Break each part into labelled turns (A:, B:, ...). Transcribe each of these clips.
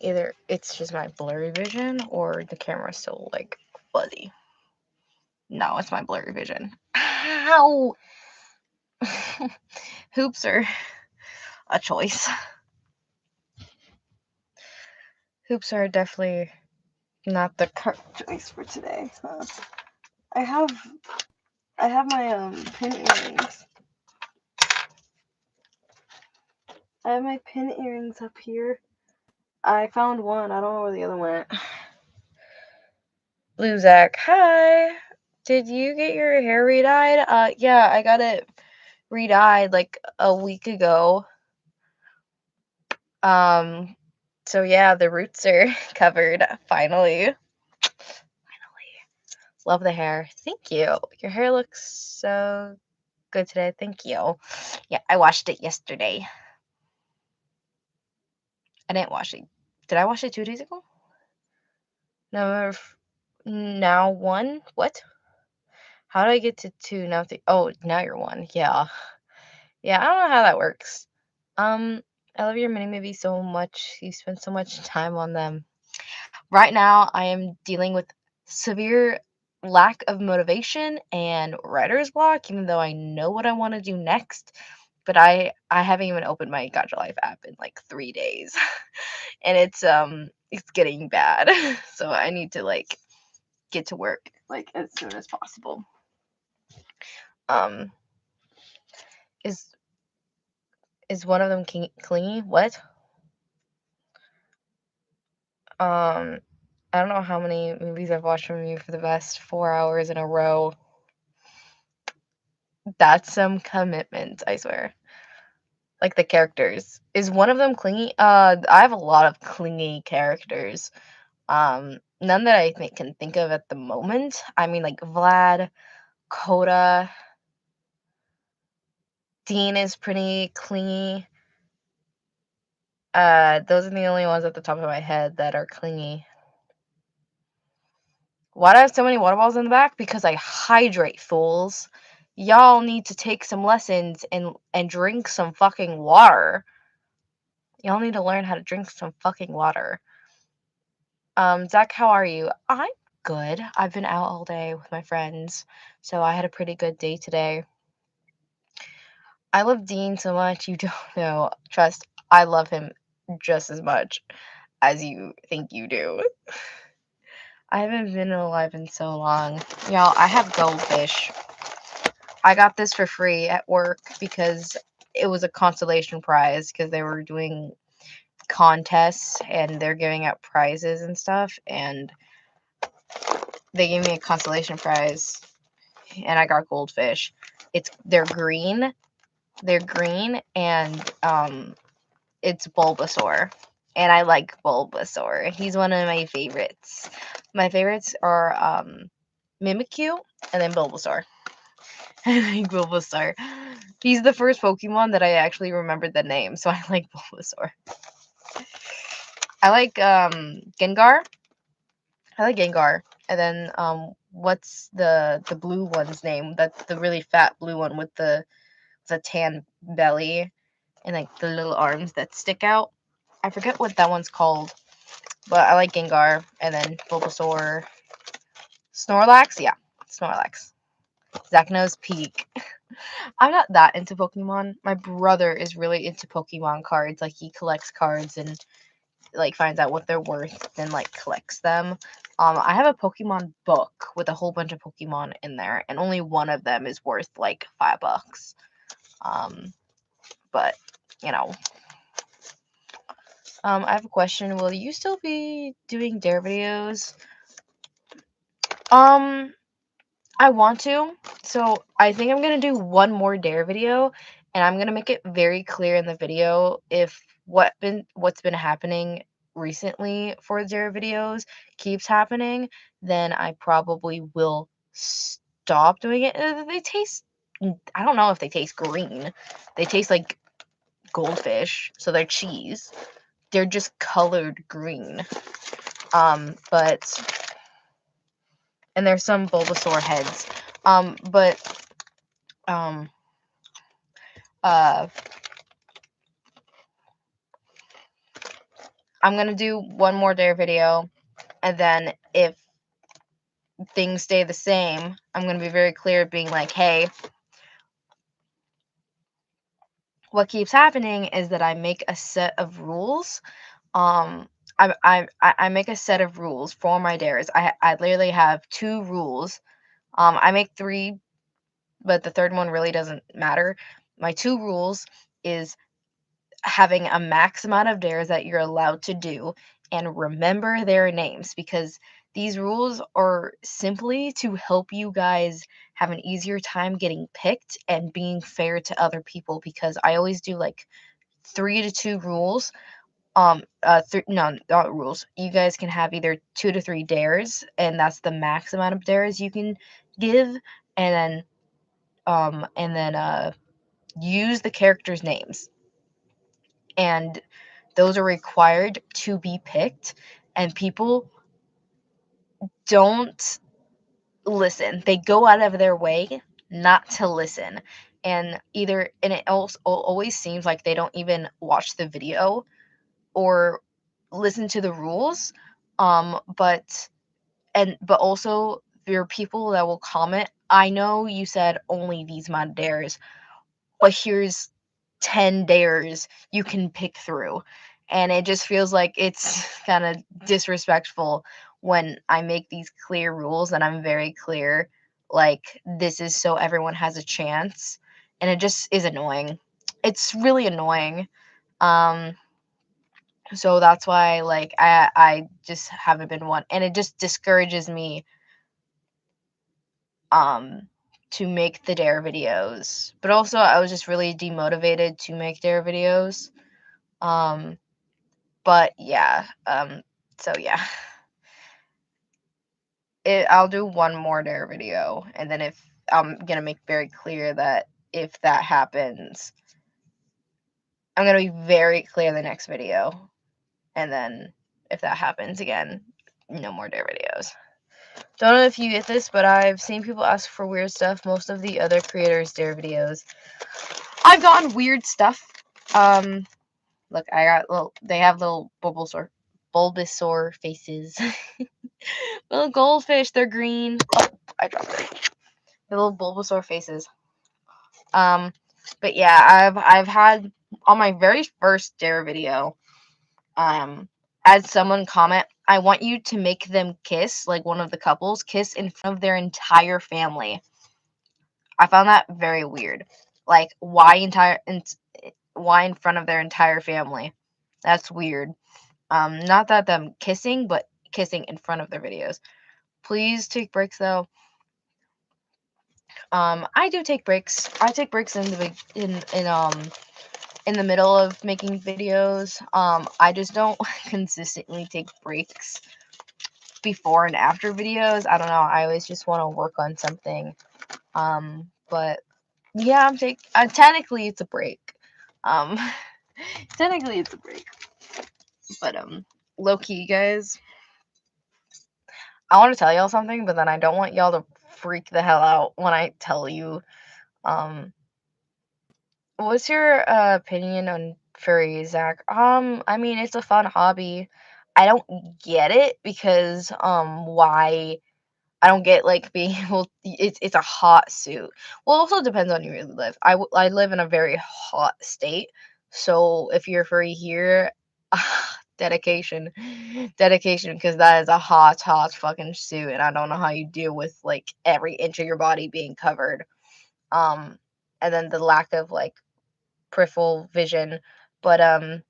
A: Either it's just my blurry vision or the camera's still, like, fuzzy. No, it's my blurry vision. Ow! Hoops are a choice. Hoops are definitely not the correct choice for today. I have my pin earrings. I have my pin earrings up here. I found one. I don't know where the other went. Blue Zach, hi. Did you get your hair re-dyed? Yeah, I got it re-dyed like a week ago. So yeah, the roots are covered finally. Love the hair. Thank you. Your hair looks so good today. Thank you. Yeah, I washed it yesterday. I didn't wash it. Did I wash it 2 days ago? No, now 1? What? How do I get to 2 now? Oh, now you're 1. Yeah. Yeah, I don't know how that works. I love your mini movies so much. You spend so much time on them. Right now, I am dealing with severe lack of motivation and writer's block, even though I know what I want to do next. But I haven't even opened my Gacha Life app in like 3 days. And it's getting bad. So I need to like get to work like as soon as possible. Is one of them clingy? What? I don't know how many movies I've watched from you for the past 4 hours in a row. That's some commitment, I swear. Like the characters. Is one of them clingy? I have a lot of clingy characters. None that I can think of at the moment. I mean, like Vlad, Coda, Dean is pretty clingy. Those are the only ones at the top of my head that are clingy. Why do I have so many water bottles in the back? Because I hydrate, fools. Y'all need to take some lessons and drink some fucking water. Y'all need to learn how to drink some fucking water. Zach, how are you? I'm good. I've been out all day with my friends, so I had a pretty good day today. I love Dean so much, you don't know. Trust, I love him just as much as you think you do. I haven't been alive in so long. Y'all, I have goldfish. I got this for free at work because it was a consolation prize because they were doing contests and they're giving out prizes and stuff, and they gave me a consolation prize and I got goldfish. They're green and it's Bulbasaur. And I like Bulbasaur. He's one of my favorites. My favorites are Mimikyu and then Bulbasaur. I like Bulbasaur. He's the first Pokemon that I actually remembered the name, so I like Bulbasaur. I like Gengar. And then what's the blue one's name? That's the really fat blue one with the tan belly and like the little arms that stick out. I forget what that one's called, but I like Gengar and then Bulbasaur. Snorlax, yeah, Snorlax. Zach knows Peak. I'm not that into Pokemon. My brother is really into Pokemon cards. Like he collects cards and like finds out what they're worth and like collects them. I have a Pokemon book with a whole bunch of Pokemon in there, and only one of them is worth like $5. But you know. I have a question. Will you still be doing dare videos? I want to. So I think I'm gonna do one more dare video, and I'm gonna make it very clear in the video if what's been happening recently for dare videos keeps happening, then I probably will stop doing it. They taste. I don't know if they taste green. They taste like goldfish, so they're cheese. They're just colored green. But and there's some Bulbasaur heads. But uh I'm gonna do one more dare video, and then if things stay the same, I'm gonna be very clear, being like, hey, what keeps happening is that I make a set of rules. I make a set of rules for my dares. I literally have 2 rules. I make 3, but the third one really doesn't matter. My 2 rules is having a max amount of dares that you're allowed to do, and remember their names, because these rules are simply to help you guys have an easier time getting picked and being fair to other people, because I always do like 3 to 2 rules. No, not rules. You guys can have either 2 to 3 dares, and that's the max amount of dares you can give, and then use the characters' names. And those are required to be picked, and people don't listen. They go out of their way not to listen. And it also always seems like they don't even watch the video or listen to the rules. But also there are people that will comment, I know you said only these mod dares, but here's 10 dares you can pick through. And it just feels like it's kind of disrespectful when I make these clear rules and I'm very clear, like, this is so everyone has a chance. And it just is annoying. It's really annoying. Um, so that's why, like, I just haven't been one, and it just discourages me um to make the dare videos. But also I was just really demotivated to make dare videos. Um but yeah, so yeah. I'll do one more dare video, and then if I'm gonna make very clear that if that happens, I'm gonna be very clear in the next video. And then if that happens again, no more dare videos. Don't know if you get this, but I've seen people ask for weird stuff. Most of the other creators' dare videos, I've gotten weird stuff. Look, I got they have little Bulbasaur faces. Little goldfish, they're green. Oh, I dropped it. The little Bulbasaur faces. But yeah, I've had on my very first dare video, as someone comment, I want you to make them kiss, like one of the couples, kiss in front of their entire family. I found that very weird. Like, why in front of their entire family? That's weird. Not that them kissing, but kissing in front of their videos. Please take breaks though. I do take breaks. I take breaks in the middle of making videos. I just don't consistently take breaks before and after videos. I don't know. I always just want to work on something. But yeah, technically it's a break. Um, technically it's a break. But low key, guys, I want to tell y'all something, but then I don't want y'all to freak the hell out when I tell you. Um, what's your opinion on furries, Zach? I mean, it's a fun hobby. I don't get it because why? I don't get, like, being able. It's a hot suit. Well, it also depends on where you live. I live in a very hot state, so if you're furry here, dedication, dedication, because that is a hot fucking suit, and I don't know how you deal with like every inch of your body being covered. Um, and then the lack of like peripheral vision, but I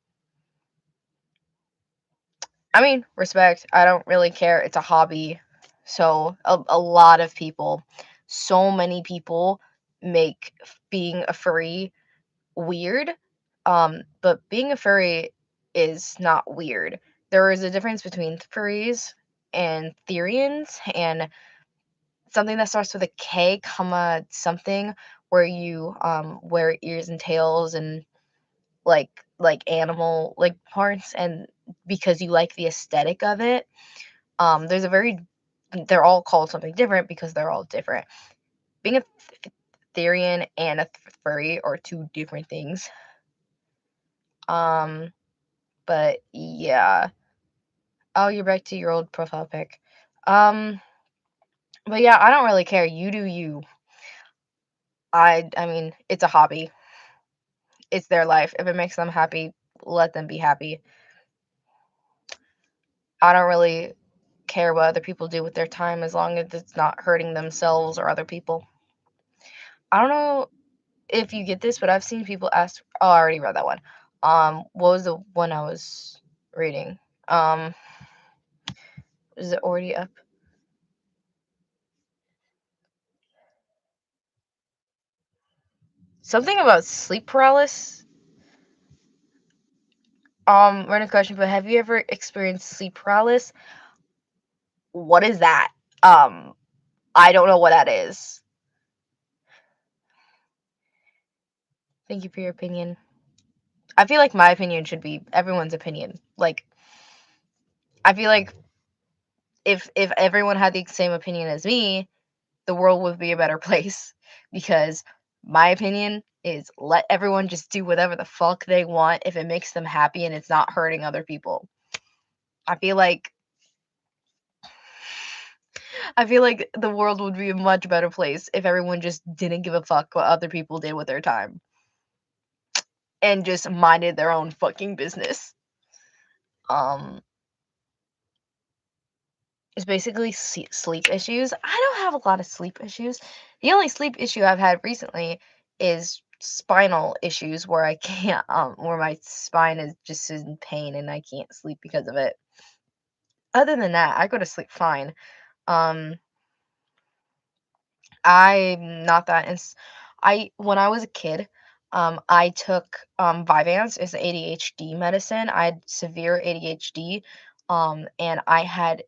A: mean, respect. I don't really care. It's a hobby. So a lot of people, so many people make being a furry weird. But being a furry is not weird. There is a difference between furries and Therians, and something that starts with a K, comma something, where you wear ears and tails and like animal like parts, and because you like the aesthetic of it. There's a very They're all called something different because they're all different. Being a Therian and a furry are two different things. Um But yeah. Oh, you're back to your old profile pic. Um, but yeah, I don't really care. You do you. I mean, it's a hobby. It's their life. If it makes them happy, let them be happy. I don't really care what other people do with their time as long as it's not hurting themselves or other people. I don't know if you get this, but I've seen people ask. Oh, I already read that one. What was the one I was reading? Um, is it already up? Something about sleep paralysis. Random question, but have you ever experienced sleep paralysis? What is that? Um, I don't know what that is. Thank you for your opinion. I feel like my opinion should be everyone's opinion. Like, I feel like if everyone had the same opinion as me, the world would be a better place because my opinion is let everyone just do whatever the fuck they want if it makes them happy and it's not hurting other people. I feel like I feel like the world would be a much better place if everyone just didn't give a fuck what other people did with their time and just minded their own fucking business. Um it's basically sleep issues. I don't have a lot of sleep issues. The only sleep issue I've had recently is spinal issues where I can't where my spine is just in pain and I can't sleep because of it. Other than that, I go to sleep fine. Um I'm not that ins- I when I was a kid, I took Vyvanse. It's ADHD medicine. I had severe ADHD, and I had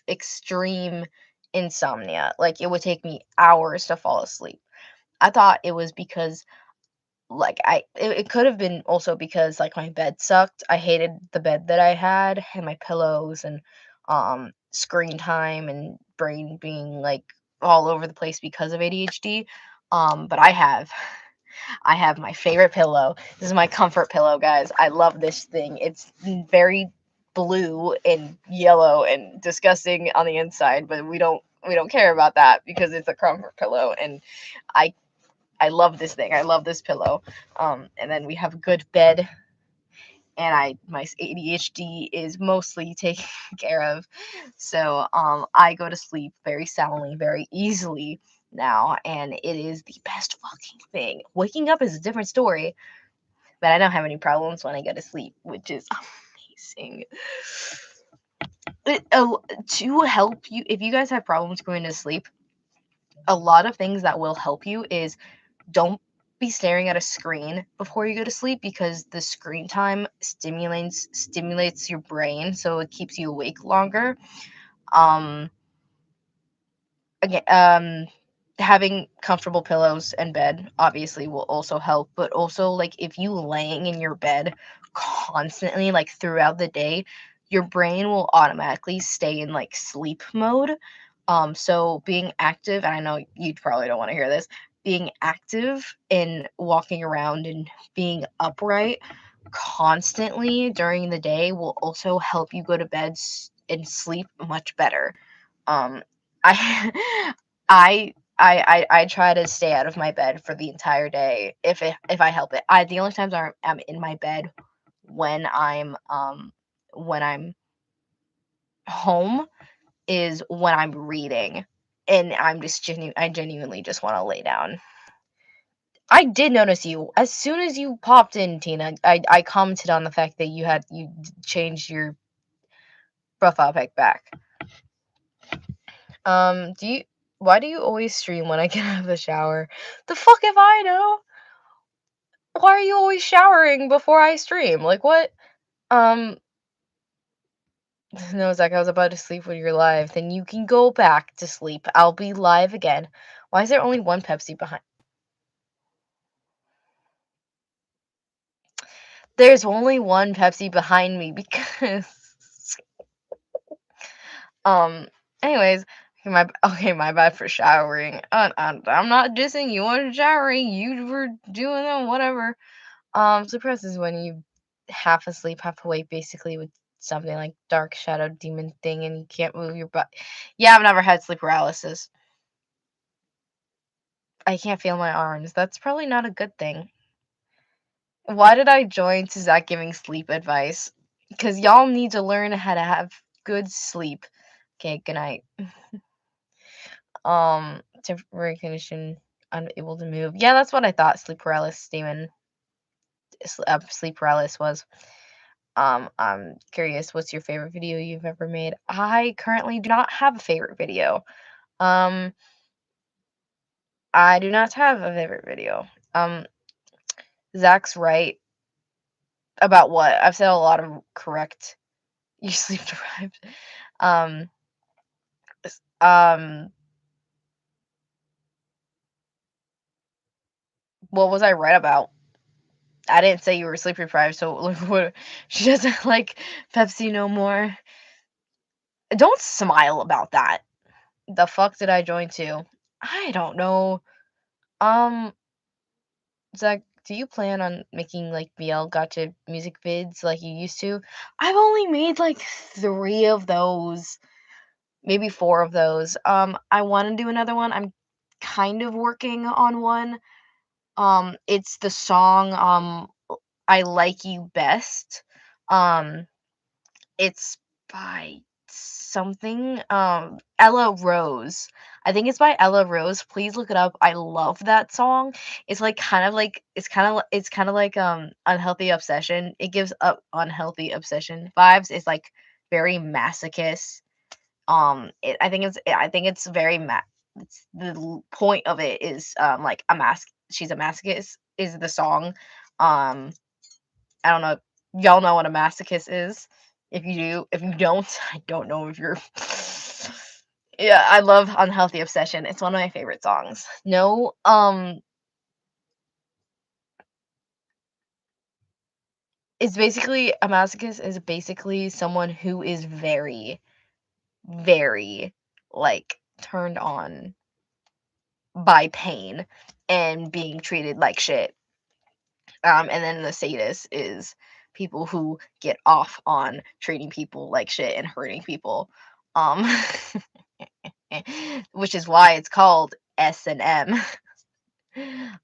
A: extreme insomnia. Like it would take me hours to fall asleep. I thought it was because it could have been also because like my bed sucked. I hated the bed that I had and my pillows and screen time and brain being like all over the place because of ADHD. But I have my favorite pillow. This is my comfort pillow, guys. I love this thing. It's very blue and yellow and disgusting on the inside, but we don't care about that because it's a comfort pillow and I I love this thing. I love this pillow. And then we have a good bed and my ADHD is mostly taken care of. So I go to sleep very soundly, very easily now, and it is the best fucking thing. Waking up is a different story, but I don't have any problems when I go to sleep, which is amazing. To help you, if you guys have problems going to sleep, a lot of things that will help you is don't be staring at a screen before you go to sleep because the screen time stimulates your brain, so it keeps you awake longer. Um, again, having comfortable pillows and bed obviously will also help, but also like if you laying in your bed constantly like throughout the day, your brain will automatically stay in like sleep mode. So being active, and I know you probably don't want to hear this, being active and walking around and being upright constantly during the day will also help you go to bed and sleep much better. Um, I, I try to stay out of my bed for the entire day if I help it. The only times I'm in my bed when I'm home is when I'm reading and I genuinely just want to lay down. I did notice you as soon as you popped in, Tina. I commented on the fact that you changed your profile pic back. Do you why do you always stream when I get out of the shower? The fuck if I know? Why are you always showering before I stream? Like what? Um no, Zach, I was about to sleep when you're live. Then you can go back to sleep. I'll be live again. Why is there only one Pepsi behind? There's only one Pepsi behind me because um anyways, my bad for showering. I'm not dissing you on showering. You were doing whatever. Sleep paralysis is when you half asleep, half awake, basically with something like dark shadow demon thing, and you can't move your butt. Yeah, I've never had sleep paralysis. I can't feel my arms. That's probably not a good thing. Why did I join to Zach giving sleep advice? Because y'all need to learn how to have good sleep. Okay, good night. Temporary condition, unable to move. Yeah, that's what I thought. Sleep paralysis, demon. Sleep paralysis was. I'm curious, what's your favorite video you've ever made? I currently do not have a favorite video. Um, I do not have a favorite video. Um, Zach's right about what? I've said a lot of correct. You sleep deprived. Um, s- um, what was I right about? I didn't say you were sleep deprived, so like, what? She doesn't like Pepsi no more. Don't smile about that. The fuck did I join to? I don't know. Um, Zach, do you plan on making like BL Gotcha music vids like you used to? I've only made like 3 of those, maybe 4 of those. I want to do another one. I'm kind of working on one. It's the song I Like You Best. Um, it's by something, Ella Rose. I think it's by Ella Rose. Please look it up. I love that song. It's like kind of like it's kind of like Unhealthy Obsession. It gives up Unhealthy Obsession vibes. It's like very masochist. I think it's very it's, point of it is like she's a masochist is the song. Um I don't know. Y'all know what a masochist is. If you do, if you don't, I don't know if you're. Yeah, I love Unhealthy Obsession. It's one of my favorite songs. No, it's basically a masochist is basically someone who is very, very like turned on by pain and being treated like shit. And then the sadist is people who get off on treating people like shit and hurting people. Um, which is why it's called S and M.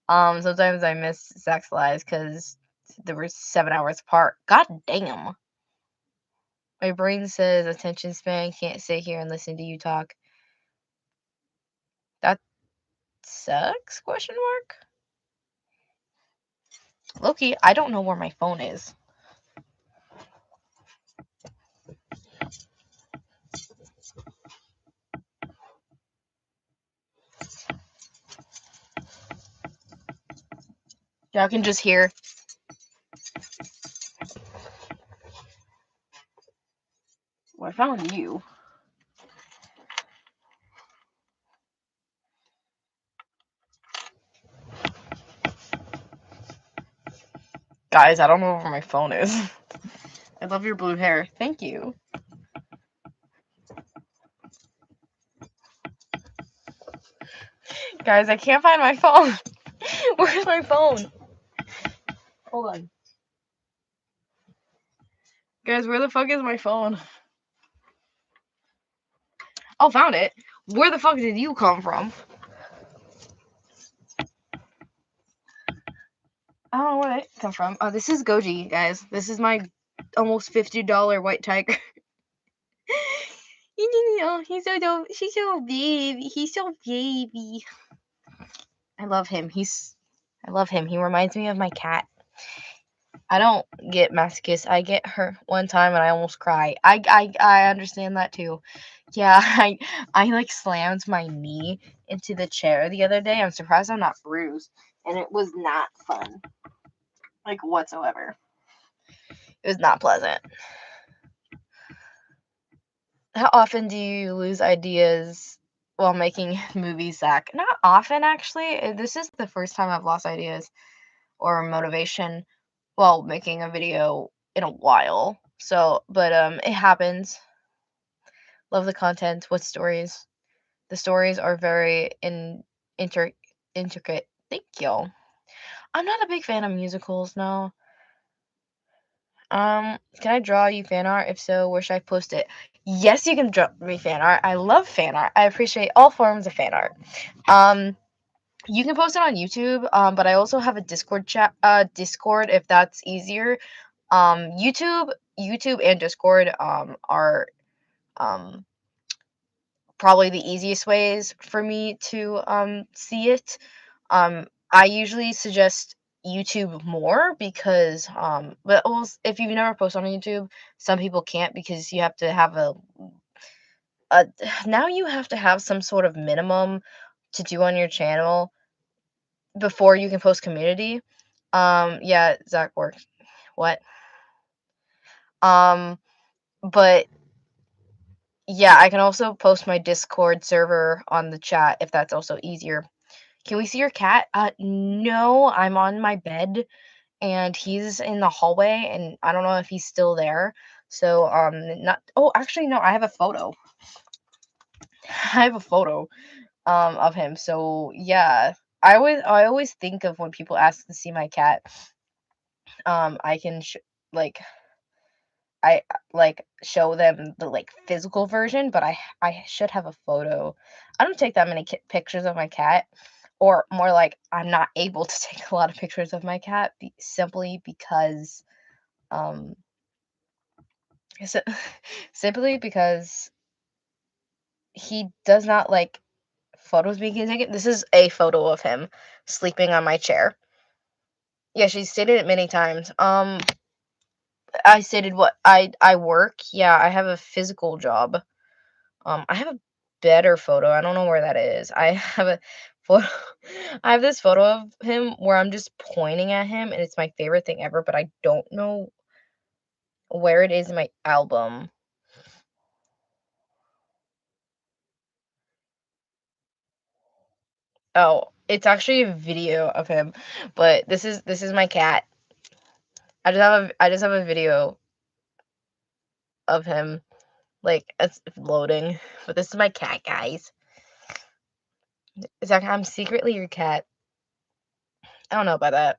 A: Sometimes I miss Sex Lives because there were 7 hours apart. God damn. My brain says attention span can't sit here and listen to you talk. That sucks? Question mark. Loki, I don't know where my phone is. Y'all can just hear. Well, I found you. Guys, I don't know where my phone is. I love your blue hair. Thank you. Guys, I can't find my phone. Where's my phone? Hold on. Guys, where the fuck is my phone? Oh, found it. Where the fuck did you come from? I don't know where it come from. Oh, this is Goji, guys. This is my almost $50 white tiger. Oh, he's so dope. She's so baby. He's so baby. I love him. I love him. He reminds me of my cat. I don't get masochist. I get her one time and I almost cry. I understand that too. Yeah, I like slammed my knee into the chair the other day. I'm surprised I'm not bruised, and it was not fun, like whatsoever. It was not pleasant. How often do you lose ideas while making movies, Zach? Not often, actually. This is the first time I've lost ideas or motivation while making a video in a while. So, but it happens. Love the content. What stories? The stories are very intricate. Thank you. I'm not a big fan of musicals, no. Can I draw you fan art? If so, where should I post it? Yes, you can draw me fan art. I love fan art. I appreciate all forms of fan art. Um, you can post it on YouTube, but I also have a Discord if that's easier. YouTube and Discord are um probably the easiest ways for me to see it. I usually suggest YouTube more because but well, if you've never posted on YouTube, some people can't because you have to have a now you have to have some sort of minimum to do on your channel before you can post community. Yeah, Zach works. What? Um, but yeah, I can also post my Discord server on the chat if that's also easier. Can we see your cat? No, I'm on my bed and he's in the hallway and I don't know if he's still there. So, not, oh, actually, no, I have a photo. I have a photo, of him. So, yeah, I always think of when people ask to see my cat, I can, like, I show them the like physical version, but I should have a photo. I don't take that many pictures of my cat, or more like I'm not able to take a lot of pictures of my cat simply because um si- simply because he does not like photos being taken. This is a photo of him sleeping on my chair. Yeah, she's stated it many times. I stated what I work. Yeah, I have a physical job. I have a better photo. I don't know where that is. I have a photo. I have this photo of him where I'm just pointing at him, and it's my favorite thing ever. But I don't know where it is in my album. Oh, it's actually a video of him, but this is my cat. I just have a video of him. Like it's loading, but this is my cat, guys. Zach, I'm secretly your cat. I don't know about that.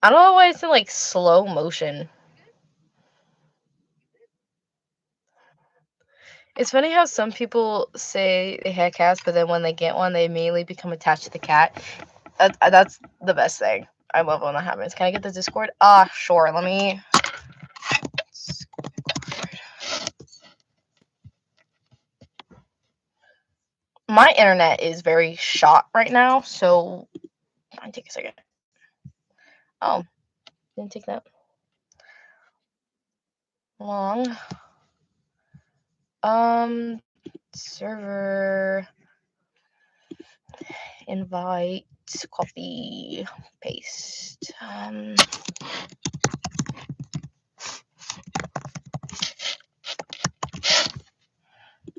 A: I don't know why it's in like slow motion. It's funny how some people say they had cats, but then when they get one, they immediately become attached to the cat. That's the best thing. I love when that happens. Can I get the Discord? Sure. Let me. My internet is very shot right now, so might take a second. Oh, didn't take that long. Server invite, copy, paste.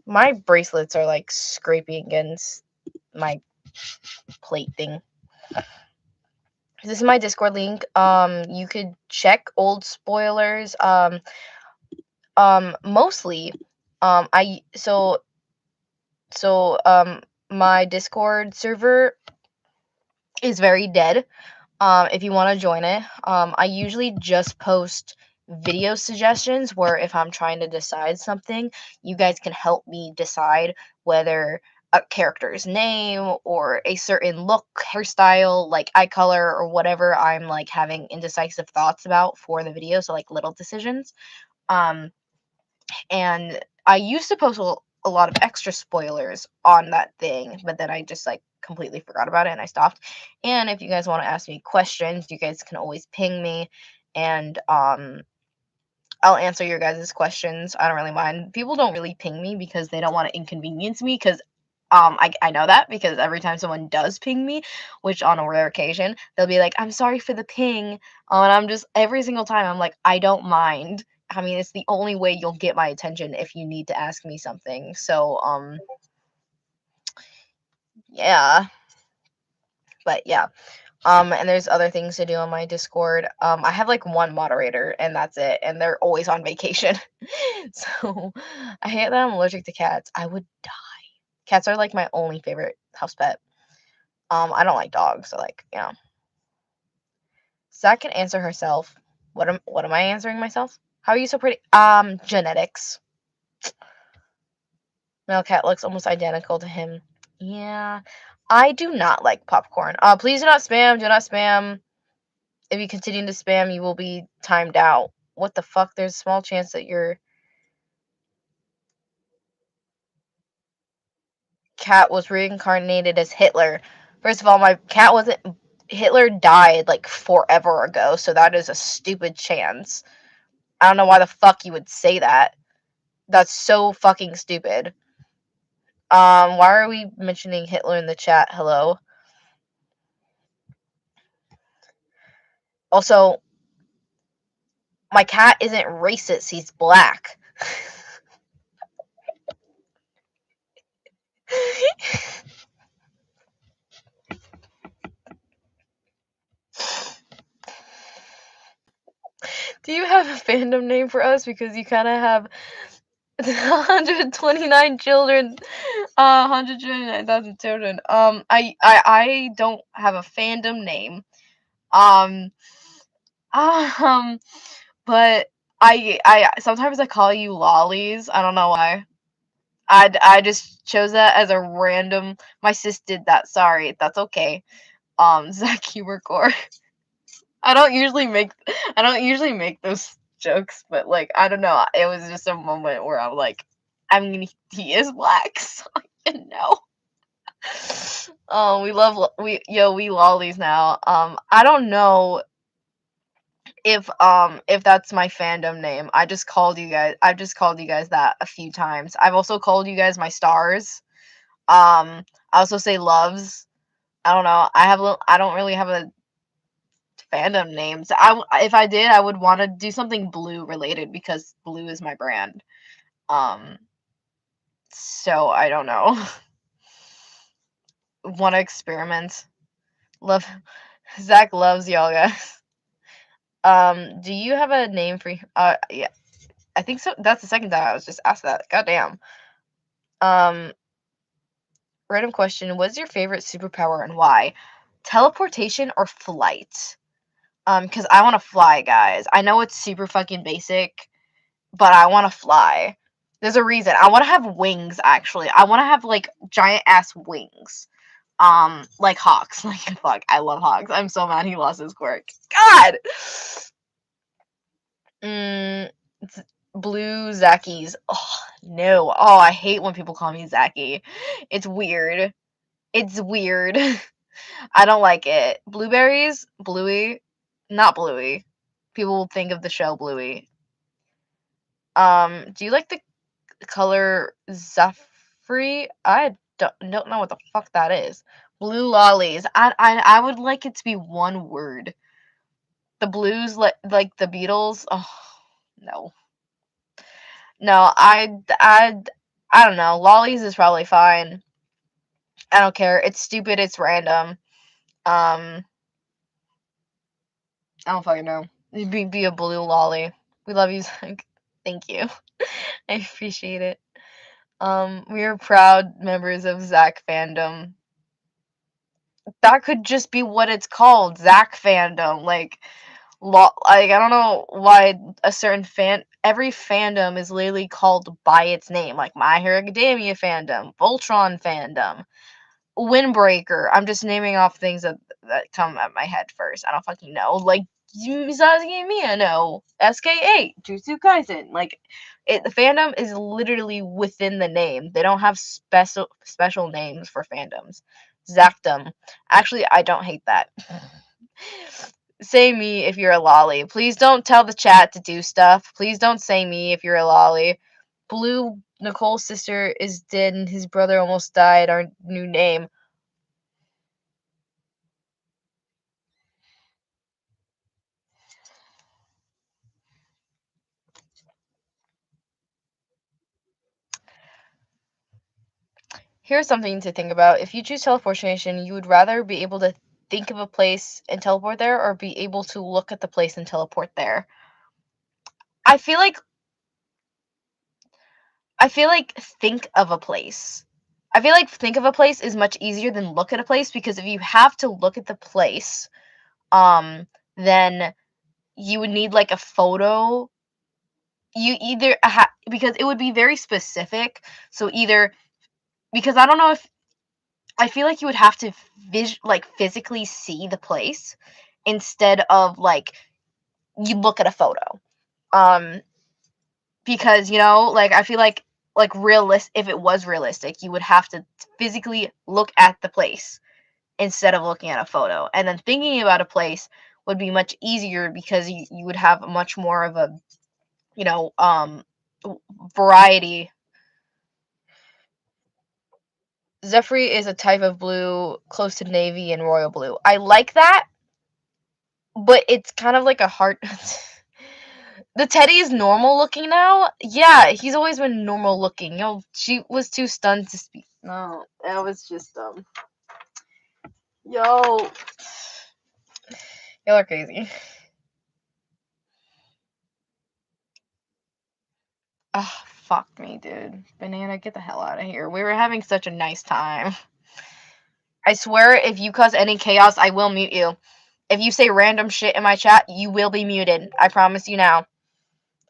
A: My bracelets are like scraping against my plate thing. This is my Discord link. You could check old spoilers. Mostly, I my Discord server is very dead. If you want to join it, I usually just post video suggestions where if I'm trying to decide something, you guys can help me decide whether a character's name or a certain look, hairstyle, like eye color, or whatever I'm like having indecisive thoughts about for the video. So, like little decisions. Um, and I used to post a lot of extra spoilers on that thing, but then I just like completely forgot about it and I stopped. And if you guys want to ask me questions, you guys can always ping me and I'll answer your guys' questions. I don't really mind. People don't really ping me because they don't want to inconvenience me because I know that because every time someone does ping me, which on a rare occasion, they'll be like, I'm sorry for the ping. And I'm just every single time I'm like, I don't mind. I mean, it's the only way you'll get my attention if you need to ask me something. So, yeah. But yeah. And there's other things to do on my Discord. I have like one moderator and that's it, and they're always on vacation. So I hate that I'm allergic to cats. I would die. Cats are like my only favorite house pet. I don't like dogs, so like, you know. Zach can answer herself. What am I answering myself? How are you so pretty? Genetics. Male cat looks almost identical to him. Yeah. I do not like popcorn. Please do not spam. Do not spam. If you continue to spam, you will be timed out. What the fuck? There's a small chance that your cat was reincarnated as Hitler. First of all, my cat wasn't. Hitler died like forever ago, so that is a stupid chance. I don't know why the fuck you would say that. That's so fucking stupid. Why are we mentioning Hitler in the chat? Hello. Also, my cat isn't racist, he's black. Do you have a fandom name for us? Because you kind of have 129 children, 129,000 children. I don't have a fandom name. Um, um, but I sometimes I call you lollies. I don't know why. I just chose that as a random. My sis did that. Sorry, that's okay. Zach Hubercore. I don't usually make those jokes, but like I don't know. It was just a moment where I'm like, I mean, he is black, so you know. Oh, we lollies now. I don't know if that's my fandom name. I've just called you guys that a few times. I've also called you guys my stars. I also say loves. I don't know. I don't really have a fandom names. If I did, I would want to do something blue related because blue is my brand. Um, so I don't know. Want to experiment? Love Zach loves y'all guys. Do you have a name for? Yeah, I think so. That's the second time I was just asked that. Goddamn. Um, random question: What's your favorite superpower and why? Teleportation or flight? Because I want to fly, guys. I know it's super fucking basic, but I want to fly. There's a reason. I want to have wings, actually. I want to have, like, giant ass wings. Like Hawks. Like, fuck, I love Hawks. I'm so mad he lost his quirk. God! It's Blue Zackies. Oh, no. Oh, I hate when people call me Zachy. It's weird. It's weird. I don't like it. Blueberries? Bluey? Not Bluey. People will think of the show Bluey. Do you like the color Zephyr? I don't know what the fuck that is. Blue lollies. I would like it to be one word. The blues, like the Beatles. Oh no, no. I don't know. Lollies is probably fine. I don't care. It's stupid. It's random. I don't fucking know. Be a blue lolly. We love you, Zach. Thank you. I appreciate it. We are proud members of Zach fandom. That could just be what it's called, Zach fandom. Like I don't know why a certain every fandom is literally called by its name, like My Hero Academia fandom, Voltron fandom, Windbreaker. I'm just naming off things that come at my head first. I don't fucking know. Like Sasuke Miyano, SK8, Jujutsu Kaisen. Like the fandom is literally within the name. They don't have special names for fandoms. Zachdom. Actually, I don't hate that. Say me if you're a lolly. Please don't tell the chat to do stuff. Please don't say me if you're a lolly. Blue, Nicole's sister, is dead and his brother almost died. Our new name. Here's something to think about. If you choose teleportation, you would rather be able to think of a place and teleport there, or be able to look at the place and teleport there? I feel like think of a place. I feel like think of a place is much easier than look at a place, because if you have to look at the place, then you would need like a photo. You either because it would be very specific. So either, because I don't know if, I feel like you would have to physically see the place instead of like you look at a photo. Um because like I feel like if it was realistic, you would have to physically look at the place instead of looking at a photo. And then thinking about a place would be much easier, because you would have much more of a, you know, variety. Zephyr is a type of blue close to navy and royal blue. I like that, but it's kind of like a heart. The Teddy is normal looking now. Yeah, he's always been normal looking. She was too stunned to speak. No, that was just Yo, y'all are crazy. Ah, fuck me, dude. Banana, get the hell out of here. We were having such a nice time. I swear, if you cause any chaos, I will mute you. If you say random shit in my chat, you will be muted. I promise you now.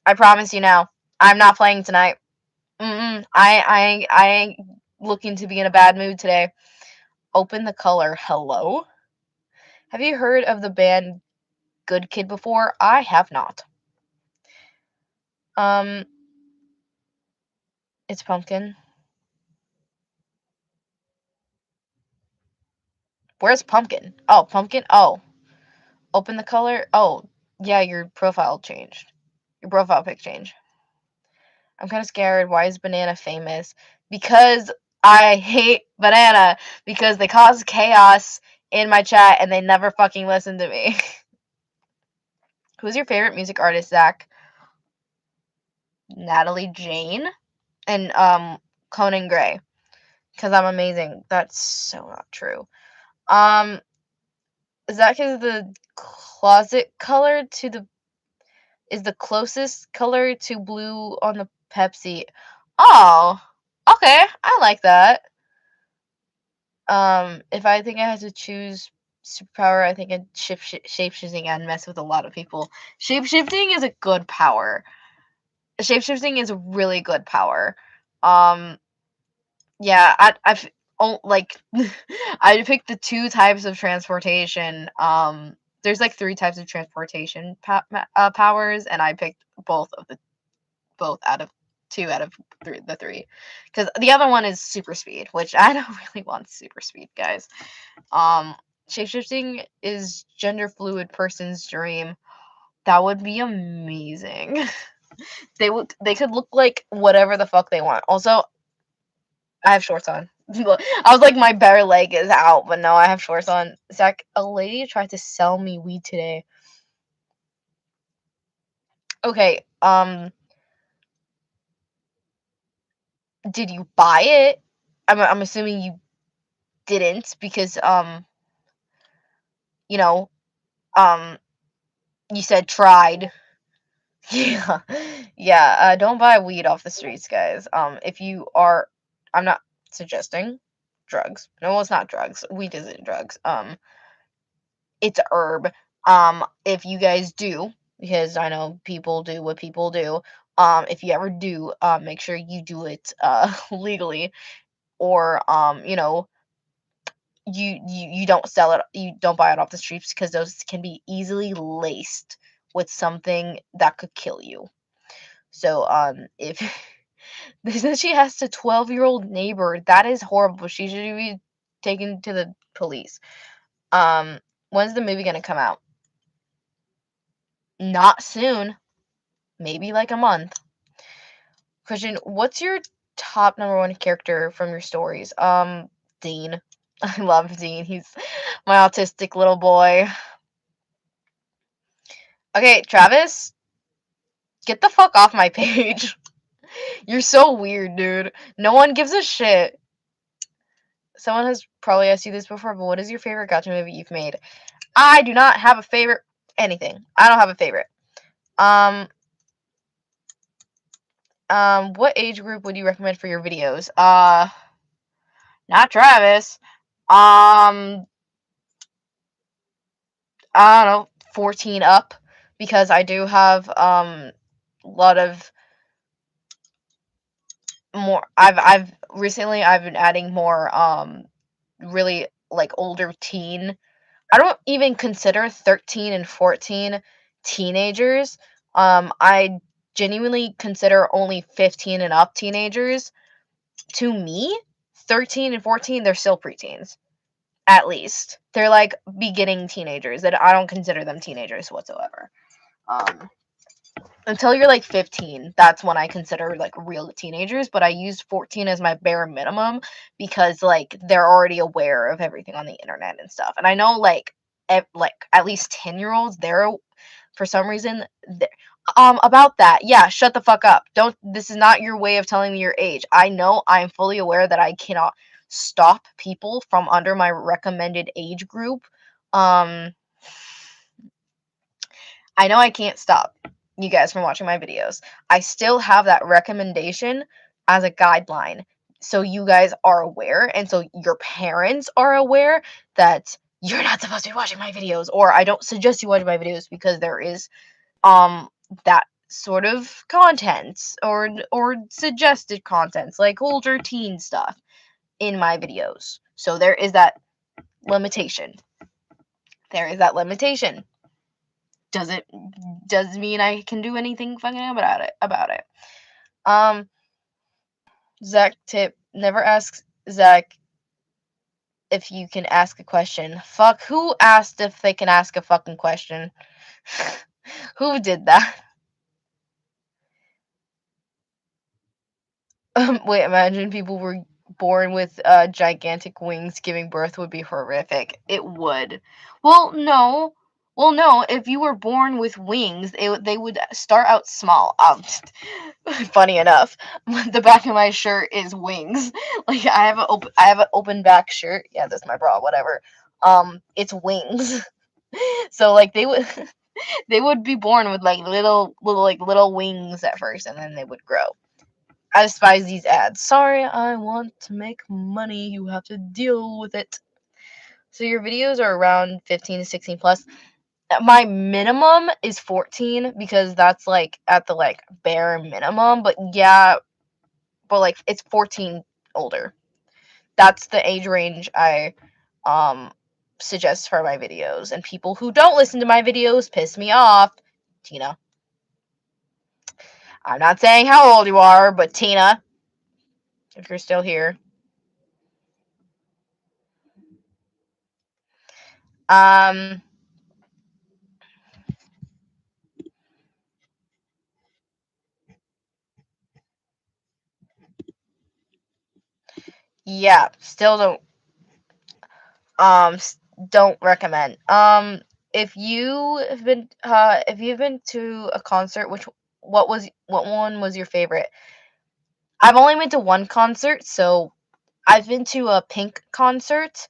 A: I promise you now. I'm not playing tonight. I ain't looking to be in a bad mood today. Open the color. Hello? Have you heard of the band Good Kid before? I have not. It's pumpkin. Where's pumpkin? Oh, pumpkin? Oh. Open the color? Oh, yeah, your profile changed. Your profile pic changed. I'm kind of scared. Why is Banana famous? Because I hate Banana. Because they cause chaos in my chat and they never fucking listen to me. Who's your favorite music artist, Zach? Natalie Jane and Conan Gray. Because I'm amazing. That's so not true. Zach is the closet color to the is the closest color to blue on the Pepsi. Oh, okay, I like that. If I think I had to choose superpower, I think I'd shape-shifting and mess with a lot of people. Shape-shifting is a good power. Shape-shifting is a really good power. Yeah, I've like I picked the 2 types of transportation. There's like 3 types of transportation powers, and I picked both out of 2 out of 3, because the other one is super speed, which I don't really want super speed, guys. Shapeshifting is gender fluid person's dream. That would be amazing. They could look like whatever the fuck they want. Also, I have shorts on. I was like, my bare leg is out, but no, I have shorts on. Zach, a lady tried to sell me weed today. Okay, did you buy it? I'm assuming you didn't, because you know, um you said tried. Yeah. Yeah, don't buy weed off the streets, guys. If you are, I'm not suggesting drugs. No, it's not drugs. Weed isn't drugs. It's a herb. If you guys do, because I know people do what people do, if you ever do, make sure you do it legally, or you don't sell it, you don't buy it off the streets, because those can be easily laced with something that could kill you. So if they said she has a 12-year-old neighbor, that is horrible. She should be taken to the police. When's the movie gonna come out? Not soon. Maybe like a month. Christian, what's your top number 1 character from your stories? Dean. I love Dean. He's my autistic little boy. Okay, Travis, get the fuck off my page. You're so weird, dude. No one gives a shit. someone has probably asked you this before, but what is your favorite gacha movie you've made? I do not have a favorite anything. I don't have a favorite. What age group would you recommend for your videos? Not Travis. I don't know, 14 up, because I do have a lot of more. I've recently been adding more really like older teen. I don't even consider 13 and 14 teenagers. I genuinely consider only 15 and up teenagers. To me, 13 and 14, they're still preteens. At least. They're like beginning teenagers. That I don't consider them teenagers whatsoever. Until you're like 15, that's when I consider like real teenagers, but I use 14 as my bare minimum because like they're already aware of everything on the internet and stuff. And I know like at least 10-year-olds, they're for some reason about that. Yeah, shut the fuck up. Don't This is not your way of telling me your age. I know I'm fully aware that I cannot stop people from under my recommended age group. I know I can't stop you guys from watching my videos. I still have that recommendation as a guideline. So you guys are aware, and so your parents are aware that you're not supposed to be watching my videos, or I don't suggest you watch my videos because there is that sort of content or suggested contents like older teen stuff in my videos. So there is that limitation. There is that limitation. Doesn't mean I can do anything fucking about it. Zach tip, never ask Zach if you can ask a question. Fuck, who asked if they can ask a fucking question? Who did that? Wait, imagine people were born with gigantic wings. Giving birth would be horrific. It would. Well, no. Well, no. If you were born with wings, they would start out small. Funny enough, the back of my shirt is wings. Like I have an open back shirt. Yeah, that's my bra. Whatever. It's wings. So like they would be born with like little wings at first, and then they would grow. I despise these ads. Sorry, I want to make money. You have to deal with it. So your videos are around 15 to 16 plus. My minimum is 14 because that's like at the like bare minimum. But yeah, but like it's 14 older. That's the age range I suggest for my videos. And people who don't listen to my videos piss me off. Tina. I'm not saying how old you are, but Tina, if you're still here. Yeah, still don't recommend. If you've been to a concert, what one was your favorite? I've only been to one concert, so I've been to a Pink concert.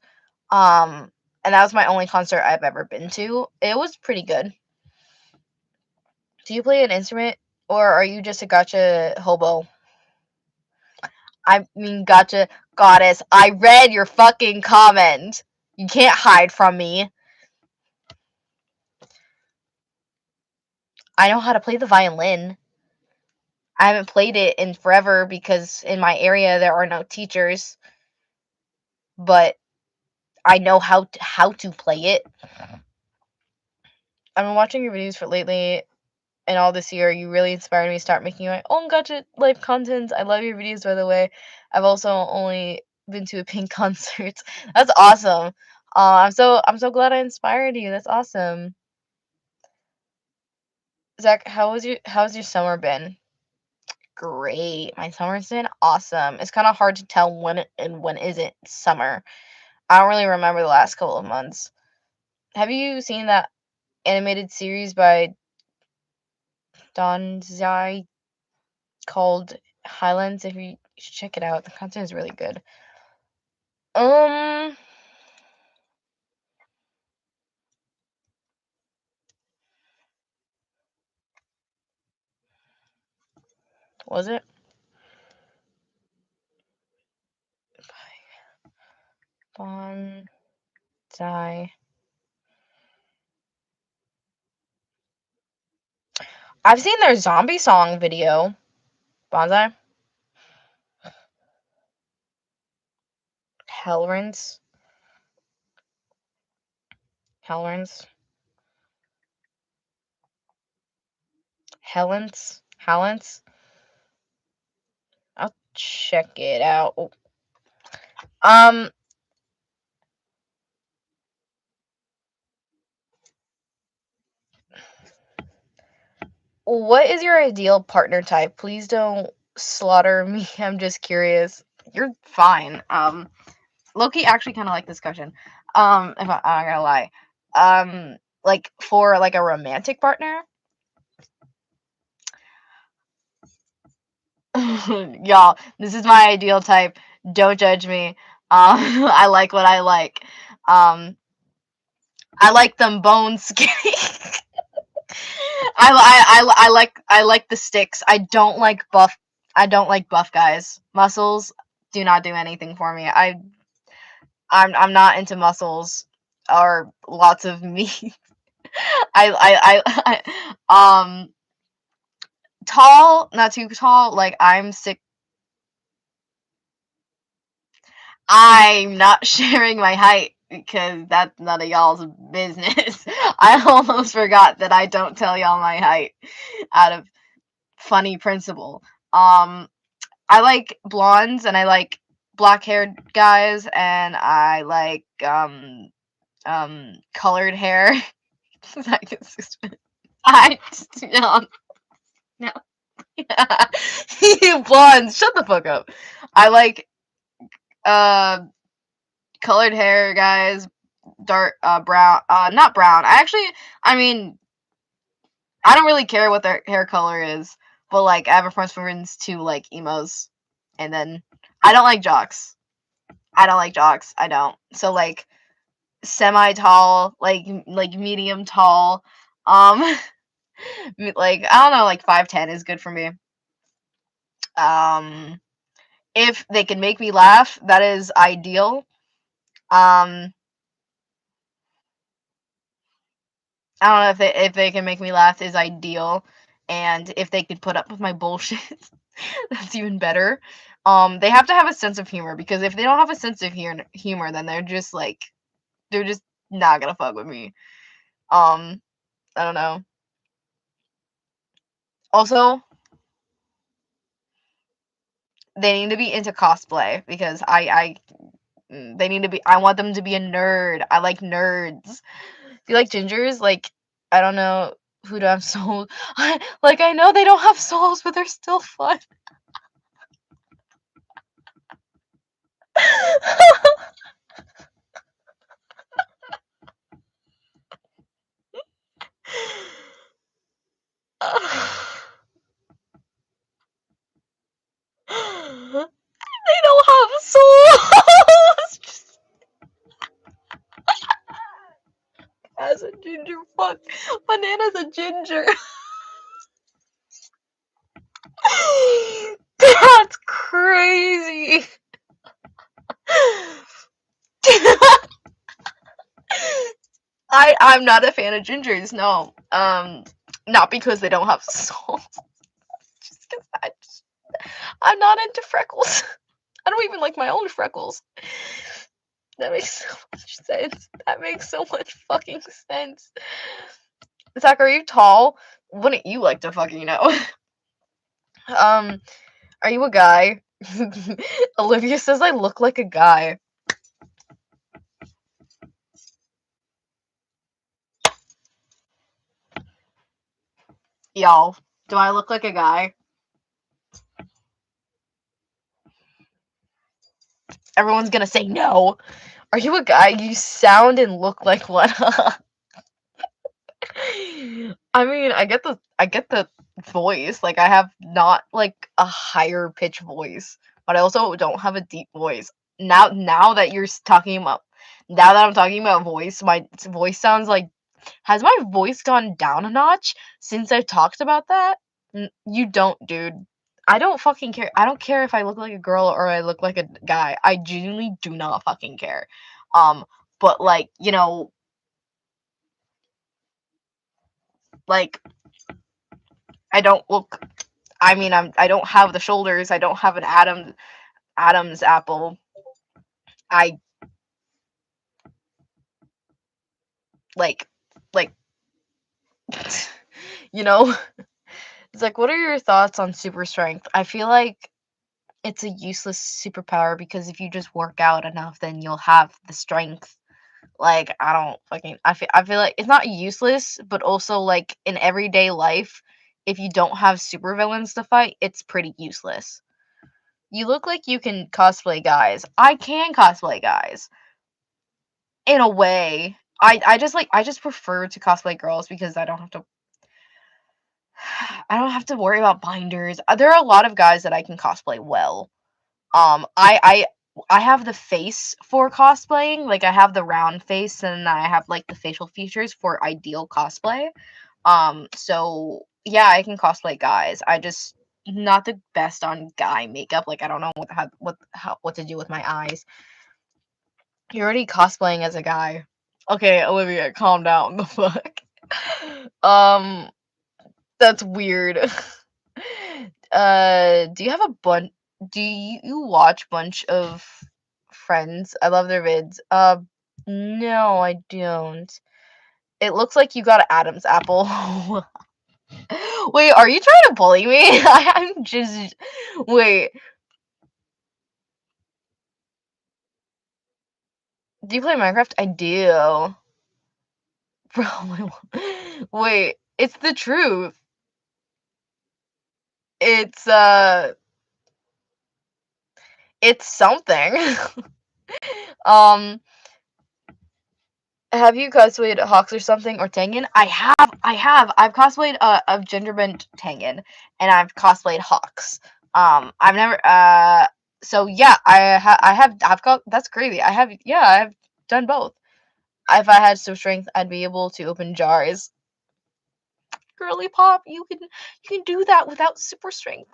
A: And that was my only concert I've ever been to. It was pretty good. Do you play an instrument, or are you just a gacha hobo? I mean, gacha goddess. I read your fucking comment. You can't hide from me. I know how to play the violin. I haven't played it in forever because in my area there are no teachers, but I know how to play it. I've been watching your videos for lately and all this year. You really inspired me to start making my own gacha life content. I love your videos, by the way. I've also only been to a Pink concert. That's awesome. I'm so glad I inspired you. That's awesome. Zach, how's your summer been? Great. My summer's been awesome. It's kind of hard to tell when isn't summer. I don't really remember the last couple of months. Have you seen that animated series by Don Zai called Highlands? If you should check it out. The content is really good. Was it? Bonsai. I've seen their zombie song video. Bonsai. Helrins. Helens. Helens. I'll check it out. What is your ideal partner type? Please don't slaughter me. I'm just curious. You're fine. Loki actually kind of like this question. If I'm not gonna lie. Like for like a romantic partner. Y'all, this is my ideal type. Don't judge me. I like what I like. I like them bones skinny. I like the sticks. I don't like buff guys. Muscles do not do anything for me. I'm not into muscles or lots of meat. Tall, not too tall. Like I'm sick. I'm not sharing my height because that's none of y'all's business. I almost forgot that I don't tell y'all my height out of funny principle. I like blondes and I like black-haired guys and I like colored hair. I just, no. Blondes, shut the fuck up. I like colored hair guys, dark brown, not brown. I mean I don't really care what their hair color is, but like I have a preference to like emos, and then I don't like jocks. I don't. So like semi tall, like medium tall, like I don't know, like 5'10" is good for me. If they can make me laugh, that is ideal. I don't know if they can make me laugh is ideal, and if they could put up with my bullshit, that's even better. They have to have a sense of humor because if they don't have a sense of humor, then they're just not gonna fuck with me. I don't know. Also, they need to be into cosplay because they need to be. I want them to be a nerd. I like nerds. Do you like gingers? Like, I don't know who to have souls. I know they don't have souls, but they're still fun. They don't have souls. As a ginger fuck. Banana's a ginger. That's crazy. I'm not a fan of gingers, no. Not because they don't have souls. Just because I'm not into freckles. I don't even like my own freckles. That makes so much sense. That makes so much fucking sense. Zach, are you tall? Wouldn't you like to fucking know? Are you a guy? Olivia says I look like a guy. Y'all, do I look like a guy? Everyone's gonna say no. Are you a guy? You sound and look like one. I mean, I get the voice. Like, I have not like a higher pitch voice, but I also don't have a deep voice. now that you're talking about, now that I'm talking about voice, my voice sounds like, has my voice gone down a notch since I've talked about that? You don't, dude. I don't fucking care. I don't care if I look like a girl or I look like a guy. I genuinely do not fucking care. But like, you know, like, I don't look, I mean, I don't have the shoulders. I don't have an Adam's apple. I like you know, it's like, what are your thoughts on super strength? I feel like it's a useless superpower because if you just work out enough, then you'll have the strength. Like, I don't fucking, I feel like it's not useless, but also like in everyday life, if you don't have supervillains to fight, it's pretty useless. You look like you can cosplay guys. I can cosplay guys in a way. I just prefer to cosplay girls because I don't have to worry about binders. There are a lot of guys that I can cosplay well. I have the face for cosplaying. Like, I have the round face, and I have like the facial features for ideal cosplay. So yeah, I can cosplay guys. I just not the best on guy makeup. Like, I don't know what to do with my eyes. You're already cosplaying as a guy. Okay, Olivia, calm down. The fuck. Um, that's weird. Do you have a bunch? Do you watch bunch of Friends? I love their vids. No, I don't. It looks like you got an Adam's apple. Wait, are you trying to bully me? I'm just. Wait. Do you play Minecraft? I do. Bro, wait. It's the truth. It's it's something. um, have you cosplayed Hawks or something or Tengen? I have. I've cosplayed of Genderbend Tengen, and I've cosplayed Hawks. I've never. So yeah, I've got. That's crazy. I've done both. If I had super strength, I'd be able to open jars. Girly pop, you can do that without super strength.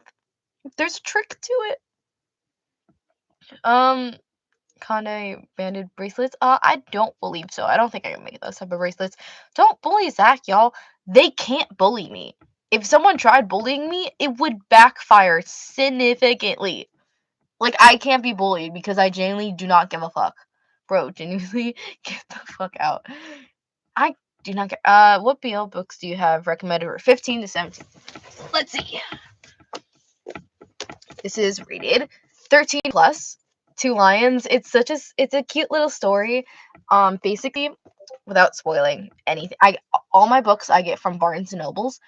A: There's a trick to it. Kane banded bracelets? I don't believe so. I don't think I can make those type of bracelets. Don't bully Zach, y'all. They can't bully me. If someone tried bullying me, it would backfire significantly. Like, I can't be bullied because I genuinely do not give a fuck. Bro, genuinely, get the fuck out. I do not get. What BL books do you have recommended for 15 to 17? Let's see. This is rated 13 plus. Two Lions. It's a cute little story. Basically, without spoiling anything, all my books I get from Barnes and Nobles.